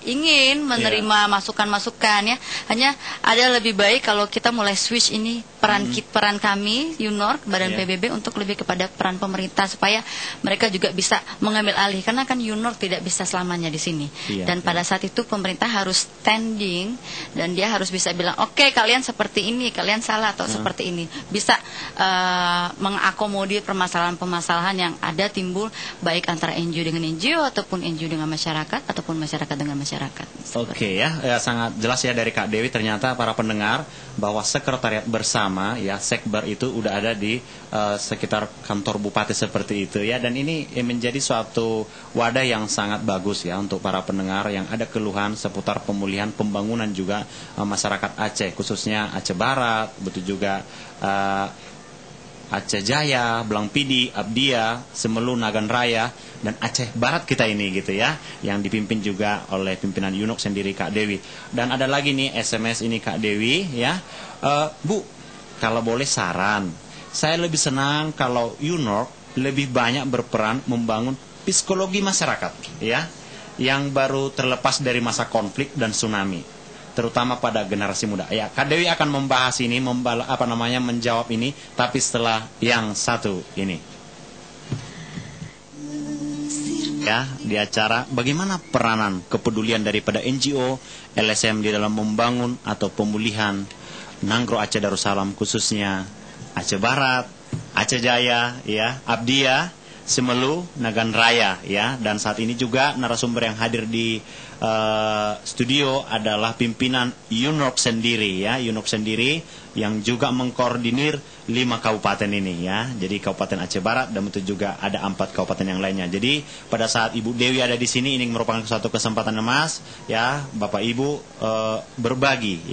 ingin menerima masukan-masukan ya. Hanya ada lebih baik kalau kita mulai switch ini peran kami UNORC Badan PBB untuk lebih kepada peran pemerintah supaya mereka juga bisa mengambil alih, karena kan UNORC tidak bisa selamanya di sini. Dan pada saat itu pemerintah harus standing dan dia harus bisa bilang oke, kalian seperti ini, kalian salah atau seperti ini. Bisa mengakomodir permasalahan-permasalahan yang ada timbul baik antara NGO dengan NGO ataupun NGO dengan masyarakat ataupun masyarakat dengan masyarakat. Oke ya, sangat jelas ya dari Kak Dewi. Ternyata para pendengar bahwa sekretariat bersama ya Sekber itu udah ada di sekitar kantor bupati seperti itu ya, dan ini menjadi suatu wadah yang sangat bagus ya untuk para pendengar yang ada keluhan seputar pemulihan pembangunan juga masyarakat Aceh, khususnya Aceh Barat, betul juga Aceh Jaya, Belang Pidi, Abdia, Semelu, Nagan Raya, dan Aceh Barat kita ini gitu ya, yang dipimpin juga oleh pimpinan UNORC sendiri Kak Dewi. Dan ada lagi nih SMS ini Kak Dewi ya, Bu, kalau boleh saran, saya lebih senang kalau UNORC lebih banyak berperan membangun psikologi masyarakat ya, yang baru terlepas dari masa konflik dan tsunami, terutama pada generasi muda. Ya, Kak Dewi akan membahas ini, menjawab ini, tapi setelah yang satu ini. Ya, di acara bagaimana peranan kepedulian daripada NGO, LSM di dalam membangun atau pemulihan Nanggroe Aceh Darussalam, khususnya Aceh Barat, Aceh Jaya, ya, Abdia, Semelu, Nagan Raya, ya. Dan saat ini juga narasumber yang hadir di studio adalah pimpinan UNORC sendiri ya, UNORC sendiri yang juga mengkoordinir 5 kabupaten ini ya. Jadi Kabupaten Aceh Barat dan itu juga ada 4 kabupaten yang lainnya. Jadi pada saat Ibu Dewi ada di sini, ini merupakan suatu kesempatan emas ya, Bapak Ibu berbagi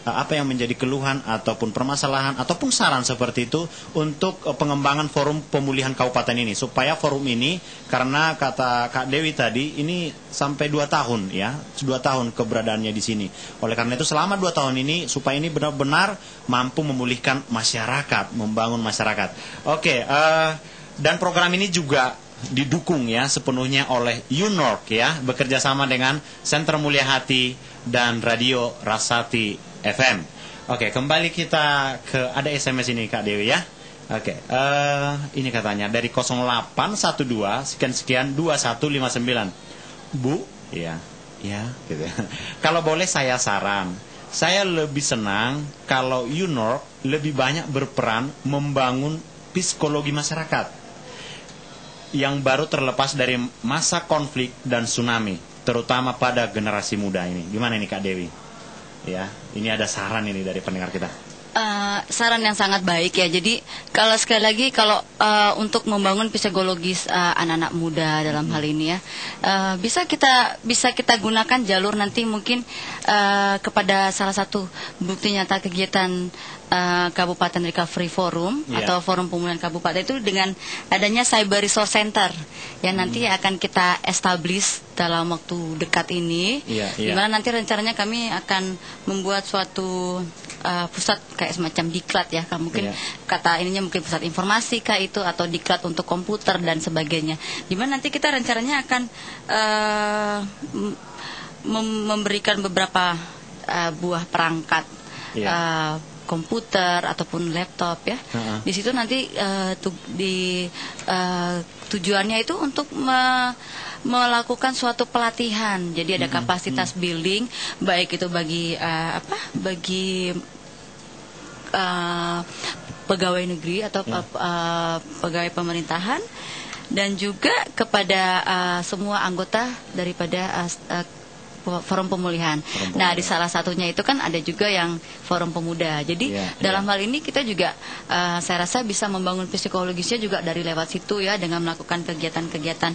apa yang menjadi keluhan ataupun permasalahan ataupun saran seperti itu untuk pengembangan forum pemulihan kabupaten ini, supaya forum ini, karena kata Kak Dewi tadi ini sampai 2 tahun ya, 2 tahun keberadaannya di sini. Oleh karena itu selama 2 tahun ini supaya ini benar-benar mampu memulihkan masyarakat, membangun masyarakat. Oke, dan program ini juga didukung ya sepenuhnya oleh UNORC ya, bekerja sama dengan Center Mulia Hati dan Radio Rasati FM. Oke, kembali kita ke ada SMS ini Kak Dewi ya. Oke, ini katanya dari 0812 sekian 2159. Bu, ya, gitu. Kalau boleh saya saran, saya lebih senang kalau UNORC lebih banyak berperan membangun psikologi masyarakat yang baru terlepas dari masa konflik dan tsunami, terutama pada generasi muda ini. Gimana ini Kak Dewi? Ya, ini ada saran ini dari pendengar kita. Saran yang sangat baik ya. Jadi kalau sekali lagi kalau untuk membangun psikologis anak-anak muda dalam hal ini ya, bisa kita gunakan jalur nanti mungkin kepada salah satu bukti nyata kegiatan Kabupaten Recovery Forum atau Forum Pemulihan Kabupaten itu dengan adanya Cyber Resource Center yang nanti akan kita establish dalam waktu dekat ini, di mana nanti rencananya kami akan membuat suatu pusat kayak semacam diklat ya, mungkin kata ininya mungkin pusat informasi kah itu, atau diklat untuk komputer dan sebagainya, di mana nanti kita rencananya akan memberikan beberapa buah perangkat komputer ataupun laptop ya. Di situ nanti tujuannya itu untuk melakukan suatu pelatihan. Jadi ada kapasitas building, baik itu bagi pegawai negeri atau pegawai pemerintahan, dan juga kepada semua anggota daripada forum pemulihan. Nah, di salah satunya itu kan ada juga yang forum pemuda. Jadi dalam hal ini kita juga saya rasa bisa membangun psikologisnya juga dari lewat situ ya, dengan melakukan kegiatan-kegiatan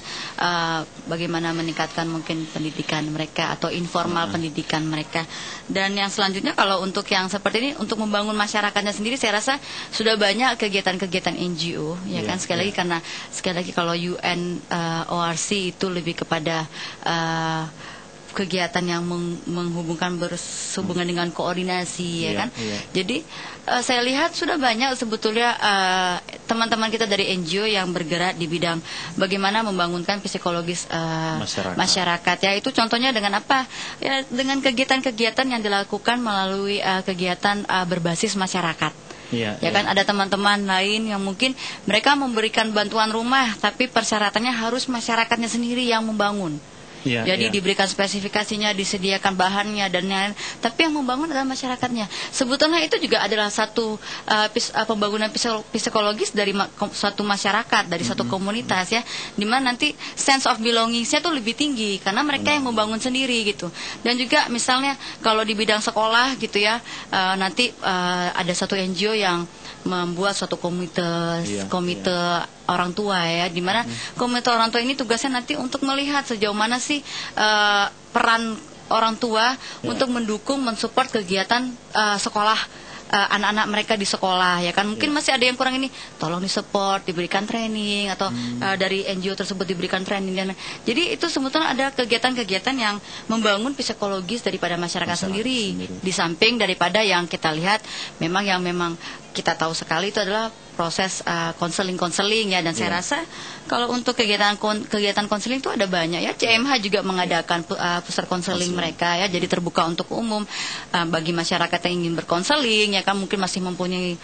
bagaimana meningkatkan mungkin pendidikan mereka atau informal pendidikan mereka. Dan yang selanjutnya kalau untuk yang seperti ini untuk membangun masyarakatnya sendiri, saya rasa sudah banyak kegiatan-kegiatan NGO ya kan, sekali lagi karena sekali lagi kalau UN ORC itu lebih kepada kegiatan yang menghubungkan berhubungan dengan koordinasi ya kan. Jadi saya lihat sudah banyak sebetulnya teman-teman kita dari NGO yang bergerak di bidang bagaimana membangunkan psikologis masyarakat ya. Itu contohnya dengan apa? Ya dengan kegiatan-kegiatan yang dilakukan melalui kegiatan berbasis masyarakat. Ya kan, ada teman-teman lain yang mungkin mereka memberikan bantuan rumah, tapi persyaratannya harus masyarakatnya sendiri yang membangun. Jadi diberikan spesifikasinya, disediakan bahannya dan lain-lain, tapi yang membangun adalah masyarakatnya. Sebetulnya itu juga adalah satu pembangunan psikologis dari suatu masyarakat, dari satu komunitas ya, dimana nanti sense of belonging-nya tuh lebih tinggi karena mereka yang membangun sendiri gitu. Dan juga misalnya kalau di bidang sekolah gitu ya, nanti ada satu NGO yang membuat suatu komite orang tua ya, di mana komite orang tua ini tugasnya nanti untuk melihat sejauh mana sih peran orang tua untuk mendukung, mensupport kegiatan sekolah anak-anak mereka di sekolah ya kan. Mungkin masih ada yang kurang ini, tolong disupport, diberikan training atau dari NGO tersebut diberikan training dan jadi itu sebetulnya ada kegiatan-kegiatan yang membangun psikologis daripada masyarakat sendiri. Di samping daripada yang kita lihat memang kita tahu sekali itu adalah proses konseling ya, dan saya rasa kalau untuk kegiatan konseling itu ada banyak ya. CMH juga mengadakan pusat konseling mereka ya, jadi terbuka untuk umum bagi masyarakat yang ingin berkonseling ya kan, mungkin masih mempunyai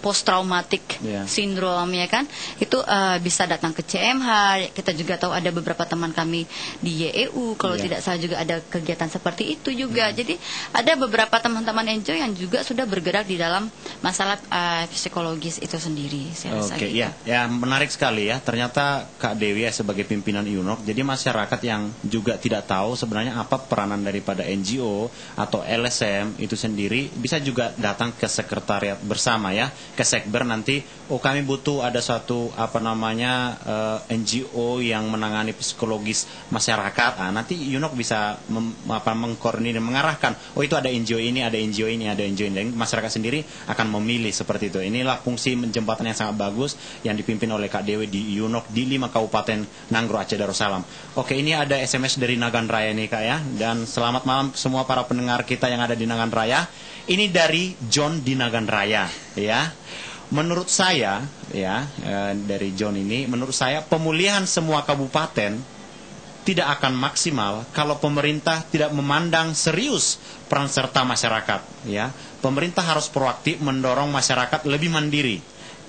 post traumatic syndrome ya kan, itu bisa datang ke CMH. Kita juga tahu ada beberapa teman kami di YEU kalau tidak salah juga ada kegiatan seperti itu juga. Jadi ada beberapa teman-teman NGO yang juga sudah bergerak di dalam masalah psikologis itu sendiri. Saya rasa gitu. Ya menarik sekali ya. Ternyata Kak Dewi sebagai pimpinan UNOK, jadi masyarakat yang juga tidak tahu sebenarnya apa peranan daripada NGO atau LSM itu sendiri bisa juga datang ke sekretariat bersama ya, ke Sekber nanti, kami butuh ada suatu NGO yang menangani psikologis masyarakat. Nanti UNOK bisa mengkoordinir, mengarahkan, itu ada NGO ini, ada NGO ini, ada NGO ini. Dan masyarakat sendiri akan memilih seperti itu. Inilah fungsi jembatan yang sangat bagus yang dipimpin oleh Kak Dewi di UNOK di 5 Kabupaten Nanggro, Aceh Darussalam. Oke, ini ada SMS dari Nagan Raya nih Kak ya. Dan selamat malam semua para pendengar kita yang ada di Nagan Raya. Ini dari John di Nagan Raya ya. Menurut saya ya, dari John ini, menurut saya pemulihan semua kabupaten tidak akan maksimal kalau pemerintah tidak memandang serius peran serta masyarakat ya. Pemerintah harus proaktif mendorong masyarakat lebih mandiri,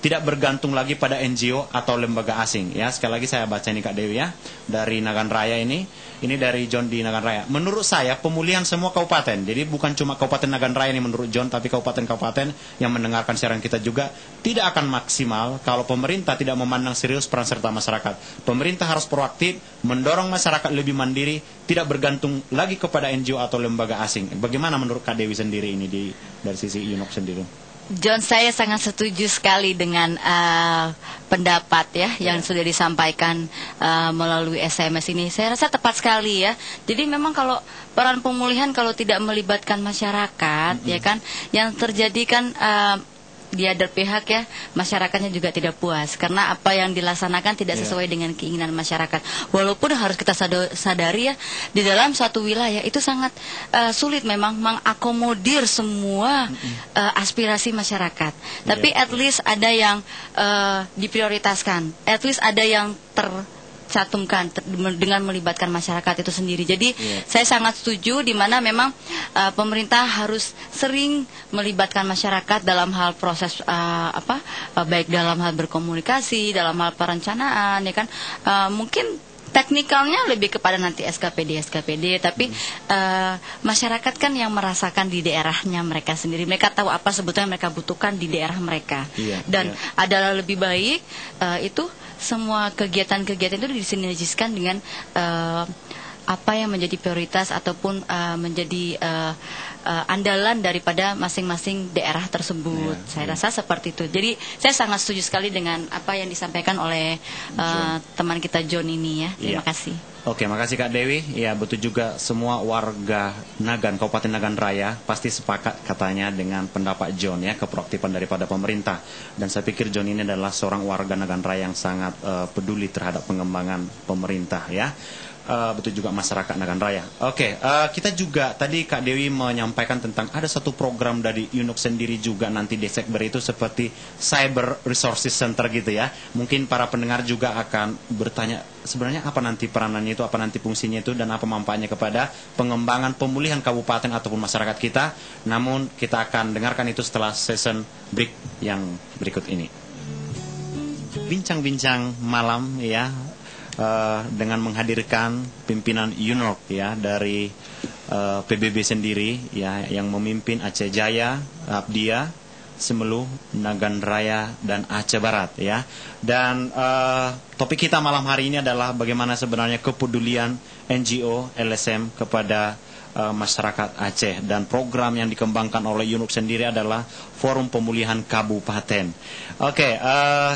tidak bergantung lagi pada NGO atau lembaga asing ya. Sekali lagi saya baca ini Kak Dewi ya, dari Nagan Raya ini dari John di Nagan Raya. Menurut saya pemulihan semua kabupaten, jadi bukan cuma Kabupaten Nagan Raya ini menurut John, tapi kabupaten-kabupaten yang mendengarkan siaran kita juga tidak akan maksimal kalau pemerintah tidak memandang serius peran serta masyarakat. Pemerintah harus proaktif mendorong masyarakat lebih mandiri, tidak bergantung lagi kepada NGO atau lembaga asing. Bagaimana menurut Kak Dewi sendiri ini dari sisi UNOK sendiri? John, saya sangat setuju sekali dengan pendapat ya yang sudah disampaikan melalui SMS ini. Saya rasa tepat sekali ya. Jadi memang kalau peran pemulihan kalau tidak melibatkan masyarakat ya kan, yang terjadi kan di other pihak ya, masyarakatnya juga tidak puas karena apa yang dilaksanakan tidak sesuai dengan keinginan masyarakat. Walaupun harus kita sadari ya, di dalam suatu wilayah itu sangat sulit memang mengakomodir semua aspirasi masyarakat. Tapi at least ada yang diprioritaskan, at least ada yang cantumkan dengan melibatkan masyarakat itu sendiri. Jadi saya sangat setuju di mana memang pemerintah harus sering melibatkan masyarakat dalam hal proses baik dalam hal berkomunikasi, dalam hal perencanaan, ya kan. Mungkin teknikalnya lebih kepada nanti SKPD, tapi masyarakat kan yang merasakan di daerahnya mereka sendiri. Mereka tahu apa sebetulnya mereka butuhkan di daerah mereka. Dan adalah lebih baik itu semua kegiatan-kegiatan itu disinergiskan dengan apa yang menjadi prioritas ataupun menjadi andalan daripada masing-masing daerah tersebut. Saya rasa seperti itu. Jadi saya sangat setuju sekali dengan apa yang disampaikan oleh teman kita John ini ya. Terima kasih. Oke, makasih Kak Dewi. Ya, betul juga semua warga Nagan, Kabupaten Nagan Raya pasti sepakat katanya dengan pendapat John ya, keproaktifan daripada pemerintah. Dan saya pikir John ini adalah seorang warga Nagan Raya yang sangat peduli terhadap pengembangan pemerintah ya. Betul juga masyarakat Nagan Raya. Oke, kita juga tadi Kak Dewi menyampaikan tentang ada satu program dari UNOK sendiri juga nanti di Sekber itu seperti Cyber Resources Center gitu ya. Mungkin para pendengar juga akan bertanya sebenarnya apa nanti peranannya itu, apa nanti fungsinya itu, dan apa manfaatnya kepada pengembangan pemulihan kabupaten ataupun masyarakat kita. Namun kita akan dengarkan itu setelah season break yang berikut ini. Bincang-bincang malam ya. Dengan menghadirkan pimpinan UNOK ya dari PBB sendiri ya, yang memimpin Aceh Jaya, Abdia, Semelu, Nagan Raya, dan Aceh Barat ya. Dan topik kita malam hari ini adalah bagaimana sebenarnya kepedulian NGO LSM kepada masyarakat Aceh, dan program yang dikembangkan oleh UNOK sendiri adalah Forum Pemulihan Kabupaten. Oke,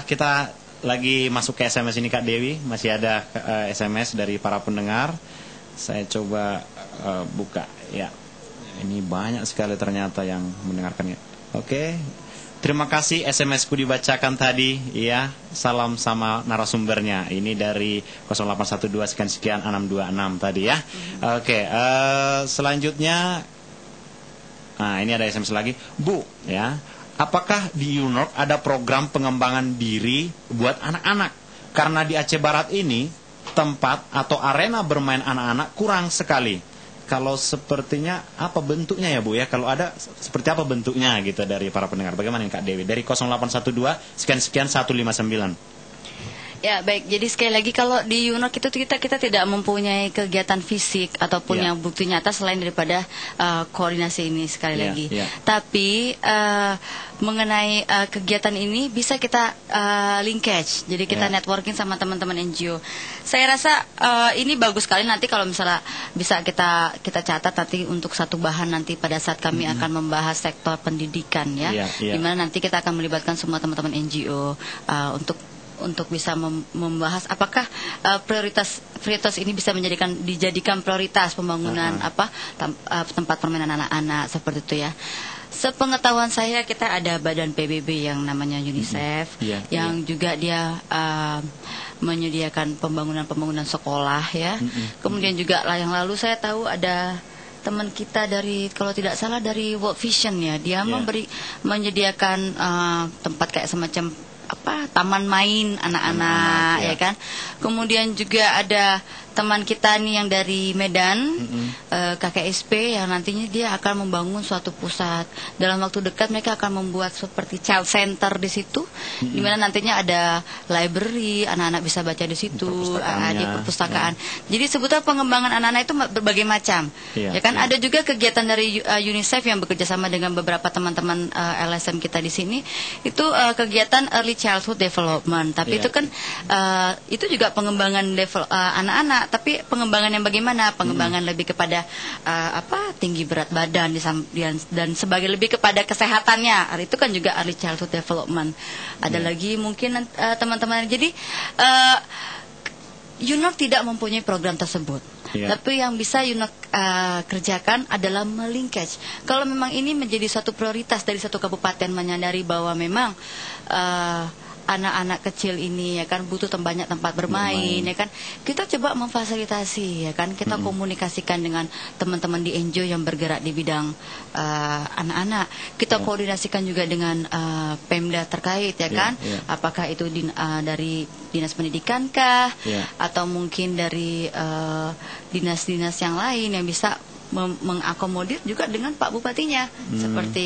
kita lagi masuk ke SMS ini Kak Dewi, masih ada SMS dari para pendengar. Saya coba buka ya. Ini banyak sekali ternyata yang mendengarkannya. Oke. Terima kasih SMS-ku dibacakan tadi ya. Salam sama narasumbernya. Ini dari 0812 sekian 626 tadi ya. Oke, selanjutnya ini ada SMS lagi. Bu ya. Apakah di UNOK ada program pengembangan diri buat anak-anak? Karena di Aceh Barat ini tempat atau arena bermain anak-anak kurang sekali. Kalau sepertinya apa bentuknya ya Bu ya? Kalau ada seperti apa bentuknya gitu dari para pendengar? Bagaimana Kak Dewi? Dari 0812 sekian 159. Ya baik, jadi sekali lagi kalau di UNOK itu kita tidak mempunyai kegiatan fisik ataupun yang bukti nyata selain daripada koordinasi ini sekali lagi. Tapi mengenai kegiatan ini bisa kita linkage, jadi kita networking sama teman-teman NGO. Saya rasa ini bagus sekali, nanti kalau misalnya bisa kita catat nanti untuk satu bahan nanti pada saat kami akan membahas sektor pendidikan ya, dimana nanti kita akan melibatkan semua teman-teman NGO untuk bisa membahas apakah prioritas ini bisa dijadikan prioritas pembangunan tempat permainan anak-anak seperti itu ya. Sepengetahuan saya kita ada badan PBB yang namanya UNICEF yang juga dia menyediakan pembangunan sekolah ya. Kemudian juga yang lalu saya tahu ada teman kita dari, kalau tidak salah dari World Vision ya, dia menyediakan tempat kayak semacam taman main anak-anak ya kan. Kemudian juga ada teman kita nih yang dari Medan, KKSP, yang nantinya dia akan membangun suatu pusat. Dalam waktu dekat mereka akan membuat seperti child center di situ, di mana nantinya ada library, anak-anak bisa baca di situ, di perpustakaan. Jadi sebetulnya pengembangan anak-anak itu berbagai macam. Ya kan, ada juga kegiatan dari UNICEF yang bekerja sama dengan beberapa teman-teman LSM kita di sini. Itu kegiatan early childhood development. Tapi itu kan itu juga pengembangan anak-anak, tapi pengembangan yang bagaimana? Pengembangan lebih kepada tinggi berat badan dan sebagai lebih kepada kesehatannya. Itu kan juga early childhood development. Ada lagi mungkin teman-teman. Jadi UNOK tidak mempunyai program tersebut. Tapi yang bisa UNOK kerjakan adalah melinkage. Kalau memang ini menjadi suatu prioritas dari satu kabupaten, menyadari bahwa memang anak-anak kecil ini ya kan butuh banyak tempat bermain ya kan, kita coba memfasilitasi ya kan, kita komunikasikan dengan teman-teman di NGO yang bergerak di bidang anak-anak, kita koordinasikan juga dengan Pemda terkait ya kan, apakah itu dari dinas pendidikan kah, atau mungkin dari dinas-dinas yang lain yang bisa mengakomodir juga dengan Pak Bupatinya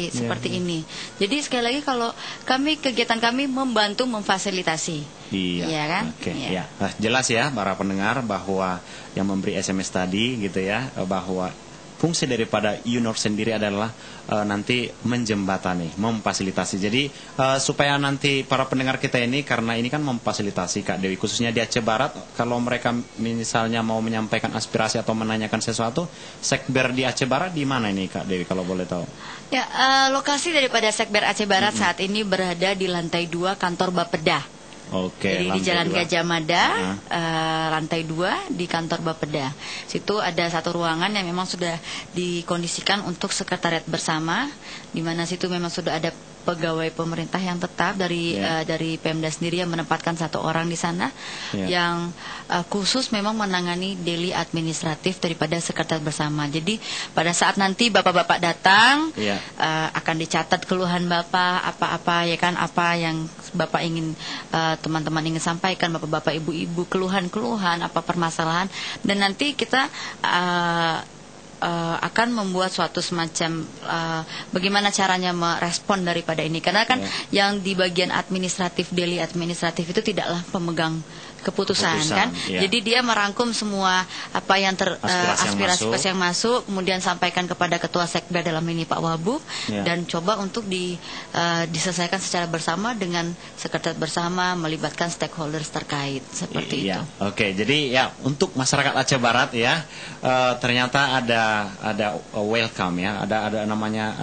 seperti ini. Jadi sekali lagi kalau kegiatan kami membantu memfasilitasi. Iya kan? Oke, ya. Nah, jelas ya para pendengar bahwa yang memberi SMS tadi gitu ya, bahwa fungsi daripada UNOR sendiri adalah nanti menjembatani, memfasilitasi. Jadi supaya nanti para pendengar kita ini, karena ini kan memfasilitasi Kak Dewi, khususnya di Aceh Barat, kalau mereka misalnya mau menyampaikan aspirasi atau menanyakan sesuatu, Sekber di Aceh Barat di mana ini Kak Dewi kalau boleh tahu? Ya, lokasi daripada Sekber Aceh Barat saat ini berada di lantai 2 kantor Bapeda. Oke, jadi di Jalan Gajah Mada, lantai 2 di kantor Bapeda. Situ ada satu ruangan yang memang sudah dikondisikan untuk sekretariat bersama, di mana situ memang sudah ada pegawai pemerintah yang tetap dari Pemda sendiri yang menempatkan satu orang di sana yang khusus memang menangani daily administratif daripada sekretariat bersama. Jadi pada saat nanti bapak-bapak datang akan dicatat keluhan bapak apa-apa ya kan, apa yang bapak ingin teman-teman ingin sampaikan, bapak-bapak ibu-ibu keluhan-keluhan apa permasalahan, dan nanti kita akan membuat suatu semacam bagaimana caranya merespon daripada ini, karena kan yang di bagian administratif, daily administratif itu tidaklah pemegang keputusan kan, jadi dia merangkum semua apa yang aspirasi yang masuk, kemudian sampaikan kepada ketua Sekber dalam ini Pak Wabu, dan coba untuk diselesaikan secara bersama dengan sekretariat bersama, melibatkan stakeholders terkait seperti itu. Oke, jadi ya untuk masyarakat Aceh Barat ya, ternyata ada welcome ya, ada namanya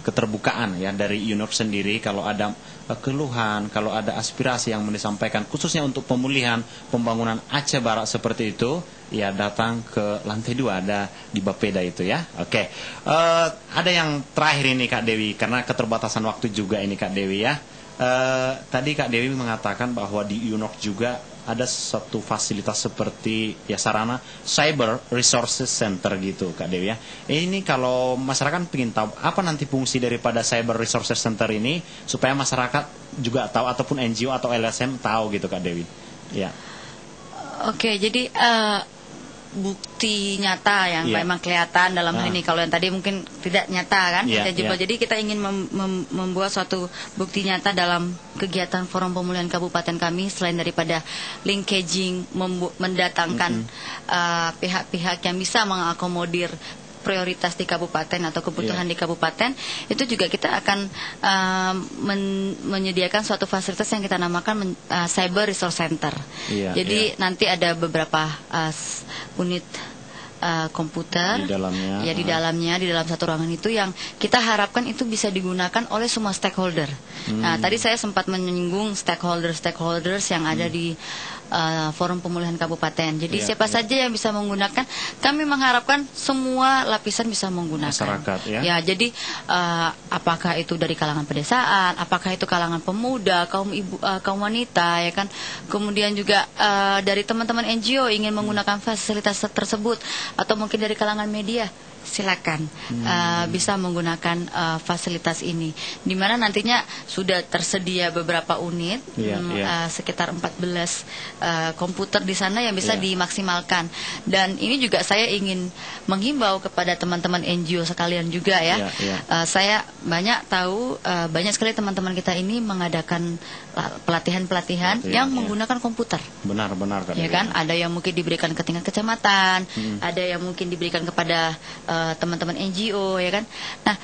keterbukaan ya dari UNOR sendiri. Kalau ada keluhan, kalau ada aspirasi yang mau disampaikan khususnya untuk pemulihan pembangunan Aceh Barat seperti itu, ya datang ke lantai 2, ada di Bapeda itu ya. Oke, ada yang terakhir ini Kak Dewi, karena keterbatasan waktu juga ini Kak Dewi ya. Tadi Kak Dewi mengatakan bahwa di UNOR juga ada satu fasilitas seperti ya sarana Cyber Resources Center gitu Kak Dewi ya. Ini kalau masyarakat ingin tahu apa nanti fungsi daripada Cyber Resources Center ini, supaya masyarakat juga tahu ataupun NGO atau LSM tahu gitu Kak Dewi. Ya. Oke, jadi bukti nyata yang memang kelihatan dalam hal ini. Kalau yang tadi mungkin tidak nyata kan, jadi kita ingin membuat suatu bukti nyata dalam kegiatan Forum Pemulihan Kabupaten kami, selain daripada linkaging, mendatangkan pihak-pihak yang bisa mengakomodir prioritas di kabupaten atau kebutuhan di kabupaten, itu juga kita akan menyediakan suatu fasilitas yang kita namakan Cyber Resource Center. Jadi nanti ada beberapa unit komputer di dalamnya, di dalam satu ruangan itu yang kita harapkan itu bisa digunakan oleh semua stakeholder. Nah, tadi saya sempat menyinggung stakeholders yang ada di Forum Pemulihan Kabupaten. Jadi siapa saja yang bisa menggunakan, kami mengharapkan semua lapisan bisa menggunakan. Masyarakat jadi apakah itu dari kalangan pedesaan, apakah itu kalangan pemuda, kaum ibu, kaum wanita ya kan. Kemudian juga dari teman-teman NGO ingin menggunakan fasilitas tersebut, atau mungkin dari kalangan media, silakan bisa menggunakan fasilitas ini, di mana nantinya sudah tersedia beberapa unit, sekitar 14 komputer di sana yang bisa dimaksimalkan. Dan ini juga saya ingin menghimbau kepada teman-teman NGO sekalian juga ya. Saya banyak tahu banyak sekali teman-teman kita ini mengadakan pelatihan-pelatihan yang menggunakan komputer. Benar-benar kan. Ya kan, ada yang mungkin diberikan ke tingkat kecamatan, ada yang mungkin diberikan kepada teman-teman NGO ya kan. Nah,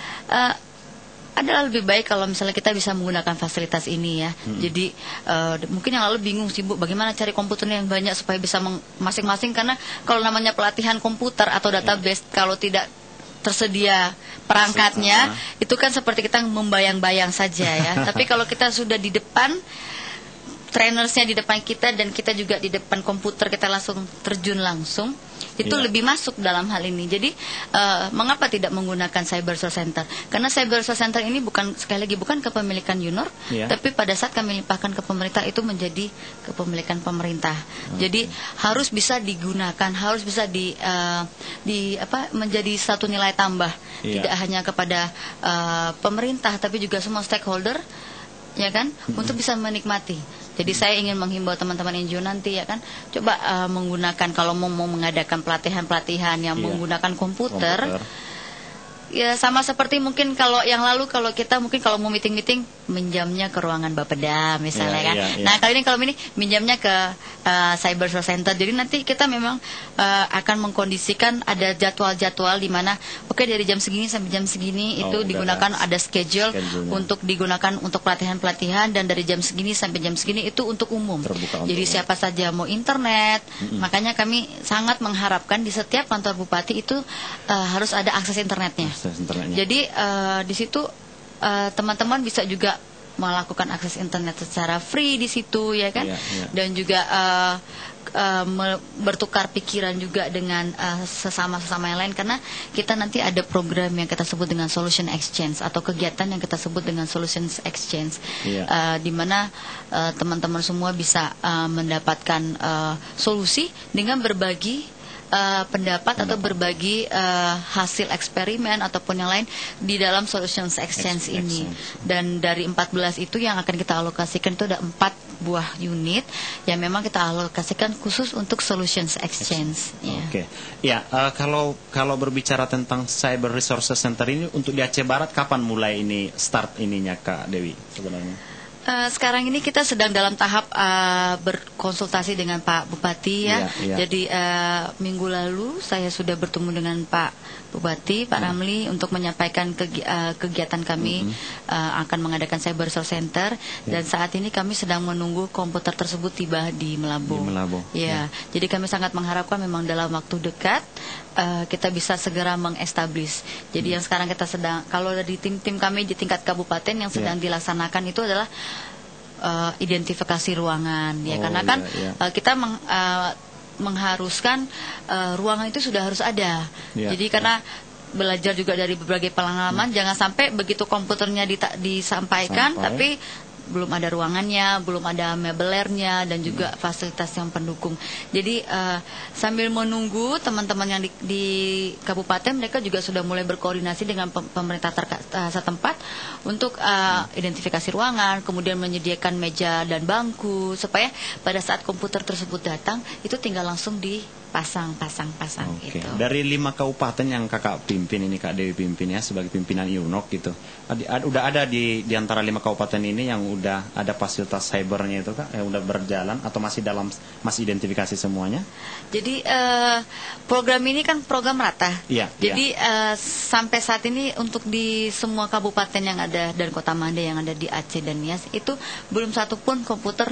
adalah lebih baik kalau misalnya kita bisa menggunakan fasilitas ini ya. Jadi mungkin yang lalu bingung sih Bu, bagaimana cari komputer yang banyak supaya bisa masing-masing, karena kalau namanya pelatihan komputer atau database, kalau tidak tersedia perangkatnya, itu kan seperti kita membayang-bayang saja ya. Tapi kalau kita sudah di depan, trainersnya di depan kita, dan kita juga di depan komputer, kita langsung terjun langsung, itu lebih masuk dalam hal ini. Jadi mengapa tidak menggunakan Cyber Resource Center? Karena Cyber Resource Center ini bukan, sekali lagi, bukan kepemilikan UNOR, tapi pada saat kami limpahkan ke pemerintah itu menjadi kepemilikan pemerintah. Jadi harus bisa digunakan, harus bisa menjadi satu nilai tambah, tidak hanya kepada pemerintah tapi juga semua stakeholder, ya kan, untuk bisa menikmati. Jadi saya ingin menghimbau teman-teman NGO nanti, ya kan, coba menggunakan, kalau mau mengadakan pelatihan-pelatihan yang menggunakan komputer. Ya sama seperti mungkin kalau yang lalu, kalau kita mungkin kalau mau meeting-meeting minjamnya ke ruangan Bapeda misalnya kan. Nah kali ini minjamnya ke Cyber Resource Center. Jadi nanti kita memang akan mengkondisikan ada jadwal-jadwal di mana dari jam segini sampai jam segini itu digunakan, ada schedule untuk digunakan untuk pelatihan-pelatihan, dan dari jam segini sampai jam segini itu untuk umum. Jadi siapa saja mau internet. Makanya kami sangat mengharapkan di setiap kantor bupati itu harus ada akses internetnya. Jadi di situ teman-teman bisa juga melakukan akses internet secara free di situ, ya kan, dan juga bertukar pikiran juga dengan sesama yang lain, karena kita nanti ada program yang kita sebut dengan Solution Exchange atau kegiatan yang kita sebut dengan Solution Exchange, di mana teman-teman semua bisa mendapatkan solusi dengan berbagi pendapat atau berbagi hasil eksperimen ataupun yang lain di dalam Solutions Exchange ini. Dan dari 14 itu yang akan kita alokasikan itu ada 4 buah unit yang memang kita alokasikan khusus untuk Solutions Exchange. Kalau berbicara tentang Cyber Resources Center ini untuk di Aceh Barat, kapan mulai ini start ininya, Kak Dewi sebenarnya? Sekarang ini kita sedang dalam tahap berkonsultasi dengan Pak Bupati, ya. Jadi minggu lalu saya sudah bertemu dengan Pak Bupati, Pak Ramli, untuk menyampaikan kegiatan kami akan mengadakan Cyber Resource Center, dan saat ini kami sedang menunggu komputer tersebut tiba di Melabo. Jadi kami sangat mengharapkan memang dalam waktu dekat kita bisa segera mengestablish. Jadi yang sekarang kita sedang, kalau dari tim kami di tingkat kabupaten yang sedang dilaksanakan itu adalah identifikasi ruangan, ya, karena kan kita mengharuskan ruangan itu sudah harus ada. Jadi karena belajar juga dari berbagai pengalaman, jangan sampai begitu komputernya disampaikan tapi belum ada ruangannya, belum ada mebelernya, dan juga fasilitas yang pendukung. Jadi sambil menunggu teman-teman yang di kabupaten, mereka juga sudah mulai berkoordinasi dengan pemerintah setempat untuk identifikasi ruangan, kemudian menyediakan meja dan bangku, supaya pada saat komputer tersebut datang itu tinggal langsung dipasang gitu. Dari 5 kabupaten yang kakak pimpin ini, Kak Dewi pimpin ya sebagai pimpinan UNOC gitu, udah ada di antara 5 kabupaten ini yang udah ada fasilitas cybernya itu, Kak, yang udah berjalan atau masih identifikasi semuanya? Jadi program ini kan program rata. Jadi sampai saat ini untuk di semua kabupaten yang ada dan kota Manda yang ada di Aceh dan Nias itu belum satu pun komputer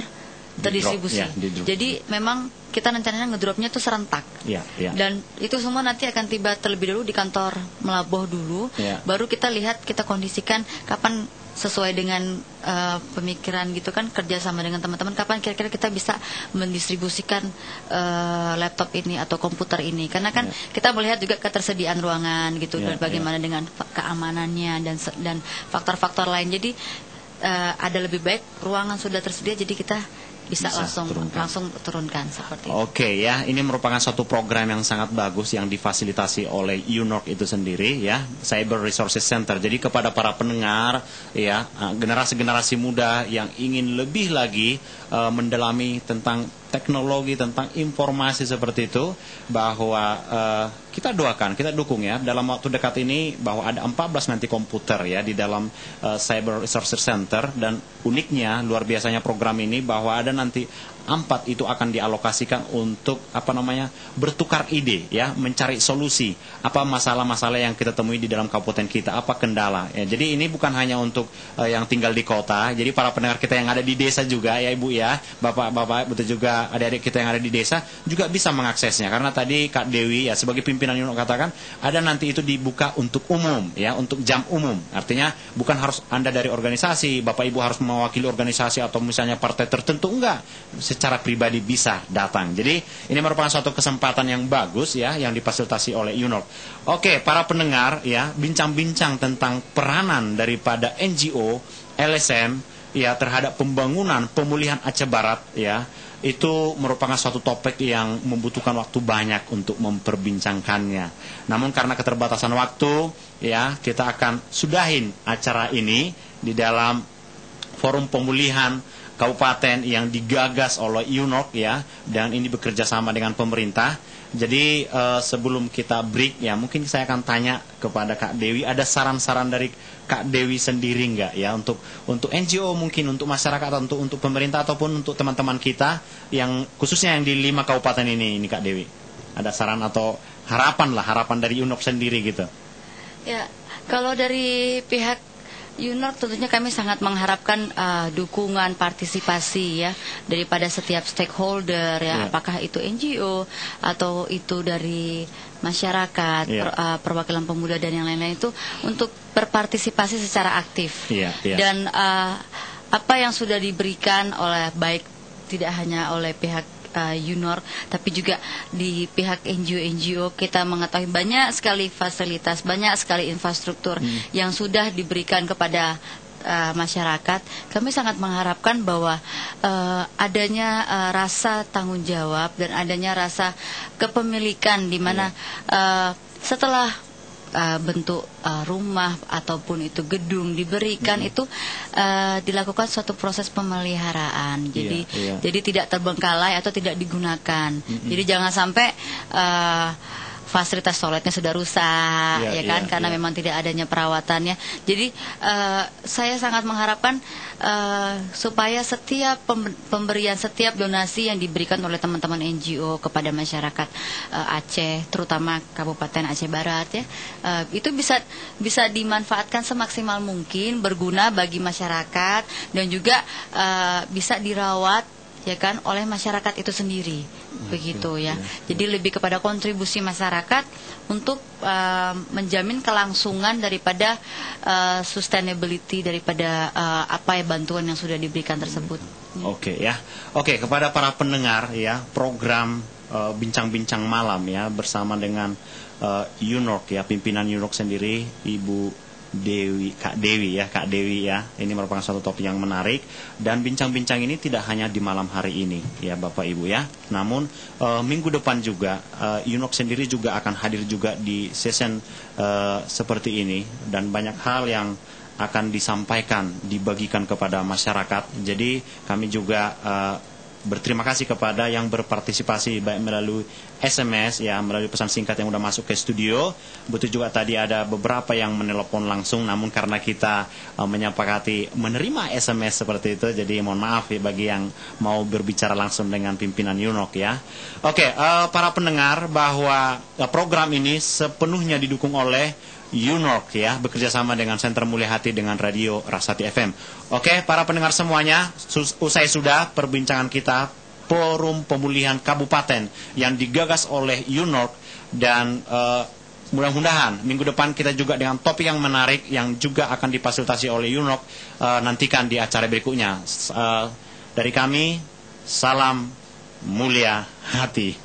terdistribusi. Jadi memang kita rencananya ngedropnya itu serentak. Dan itu semua nanti akan tiba terlebih dulu di kantor Melaboh dulu. Baru kita lihat, kita kondisikan kapan sesuai dengan pemikiran gitu kan, kerja sama dengan teman-teman, kapan kira-kira kita bisa mendistribusikan laptop ini atau komputer ini, karena kan kita melihat juga ketersediaan ruangan gitu, dan bagaimana dengan keamanannya dan faktor-faktor lain. Jadi ada lebih baik ruangan sudah tersedia, jadi kita bisa langsung turunkan seperti itu. Ya, ini merupakan suatu program yang sangat bagus yang difasilitasi oleh UNOC itu sendiri, ya, Cyber Resources Center. Jadi kepada para pendengar, ya, generasi-generasi muda yang ingin lebih lagi mendalami tentang teknologi, tentang informasi seperti itu, bahwa kita doakan, kita dukung ya dalam waktu dekat ini, bahwa ada 14 nanti komputer ya di dalam Cyber Resources Center. Dan uniknya, luar biasanya program ini, bahwa ada nanti 4 itu akan dialokasikan untuk bertukar ide, ya, mencari solusi apa masalah-masalah yang kita temui di dalam kabupaten kita, apa kendala ya. Jadi ini bukan hanya untuk yang tinggal di kota, jadi para pendengar kita yang ada di desa juga ya Ibu ya, Bapak-bapak, betul juga adik-adik kita yang ada di desa juga bisa mengaksesnya, karena tadi Kak Dewi ya sebagai pimpinan UNOC katakan ada nanti itu dibuka untuk umum ya, untuk jam umum, artinya bukan harus Anda dari organisasi, Bapak Ibu harus mewakili organisasi atau misalnya partai tertentu, enggak. secara pribadi bisa datang. Jadi ini merupakan suatu kesempatan yang bagus ya, yang difasilitasi oleh UNORC. Oke, para pendengar ya, bincang-bincang tentang peranan daripada NGO, LSM ya terhadap pembangunan pemulihan Aceh Barat ya, itu merupakan suatu topik yang membutuhkan waktu banyak untuk memperbincangkannya. Namun karena keterbatasan waktu ya, kita akan sudahin acara ini di dalam forum pemulihan kabupaten yang digagas oleh UNORC ya, dan ini bekerja sama dengan pemerintah. Jadi sebelum kita break ya, mungkin saya akan tanya kepada Kak Dewi, ada saran-saran dari Kak Dewi sendiri nggak ya untuk NGO, mungkin untuk masyarakat, untuk pemerintah ataupun untuk teman-teman kita yang khususnya yang di 5 kabupaten ini Kak Dewi, ada saran atau harapan dari UNORC sendiri gitu? Ya, kalau dari pihak UNORC tentunya kami sangat mengharapkan dukungan partisipasi ya daripada setiap stakeholder ya, apakah itu NGO atau itu dari masyarakat, perwakilan pemuda dan yang lain-lain, itu untuk berpartisipasi secara aktif. Dan apa yang sudah diberikan oleh baik tidak hanya oleh pihak UNORC, tapi juga di pihak NGO kita mengetahui banyak sekali fasilitas, banyak sekali infrastruktur yang sudah diberikan kepada masyarakat. Kami sangat mengharapkan bahwa adanya rasa tanggung jawab dan adanya rasa kepemilikan di mana setelah bentuk rumah ataupun itu gedung diberikan itu dilakukan suatu proses pemeliharaan. Jadi tidak terbengkalai atau tidak digunakan. Jadi jangan sampai fasilitas toiletnya sudah rusak karena memang tidak adanya perawatannya. Jadi saya sangat mengharapkan supaya setiap pemberian, setiap donasi yang diberikan oleh teman-teman NGO kepada masyarakat Aceh, terutama Kabupaten Aceh Barat ya, itu bisa dimanfaatkan semaksimal mungkin, berguna bagi masyarakat dan juga bisa dirawat ya kan oleh masyarakat itu sendiri, begitu ya. Jadi lebih kepada kontribusi masyarakat untuk menjamin kelangsungan daripada sustainability daripada apa ya bantuan yang sudah diberikan tersebut. Oke, kepada para pendengar ya, program bincang-bincang malam ya bersama dengan UNORC ya, pimpinan UNORC sendiri Ibu Kak Dewi ya. Ini merupakan suatu topik yang menarik, dan bincang-bincang ini tidak hanya di malam hari ini ya Bapak Ibu ya. Namun minggu depan juga UNORC sendiri juga akan hadir juga di session seperti ini, dan banyak hal yang akan disampaikan, dibagikan kepada masyarakat. Jadi kami juga berterima kasih kepada yang berpartisipasi baik melalui SMS ya, melalui pesan singkat yang sudah masuk ke studio. Betul juga tadi ada beberapa yang menelpon langsung, namun karena kita menyepakati menerima SMS seperti itu, jadi mohon maaf ya bagi yang mau berbicara langsung dengan pimpinan UNORC ya. Para pendengar, bahwa program ini sepenuhnya didukung oleh UNORC ya, bekerja sama dengan Center Mulia Hati dengan Radio Rasati FM. Para pendengar semuanya, usai sudah perbincangan kita Forum Pemulihan Kabupaten yang digagas oleh UNORC, dan mudah-mudahan minggu depan kita juga dengan topik yang menarik yang juga akan difasilitasi oleh UNORC. Nantikan di acara berikutnya. Dari kami, salam mulia hati.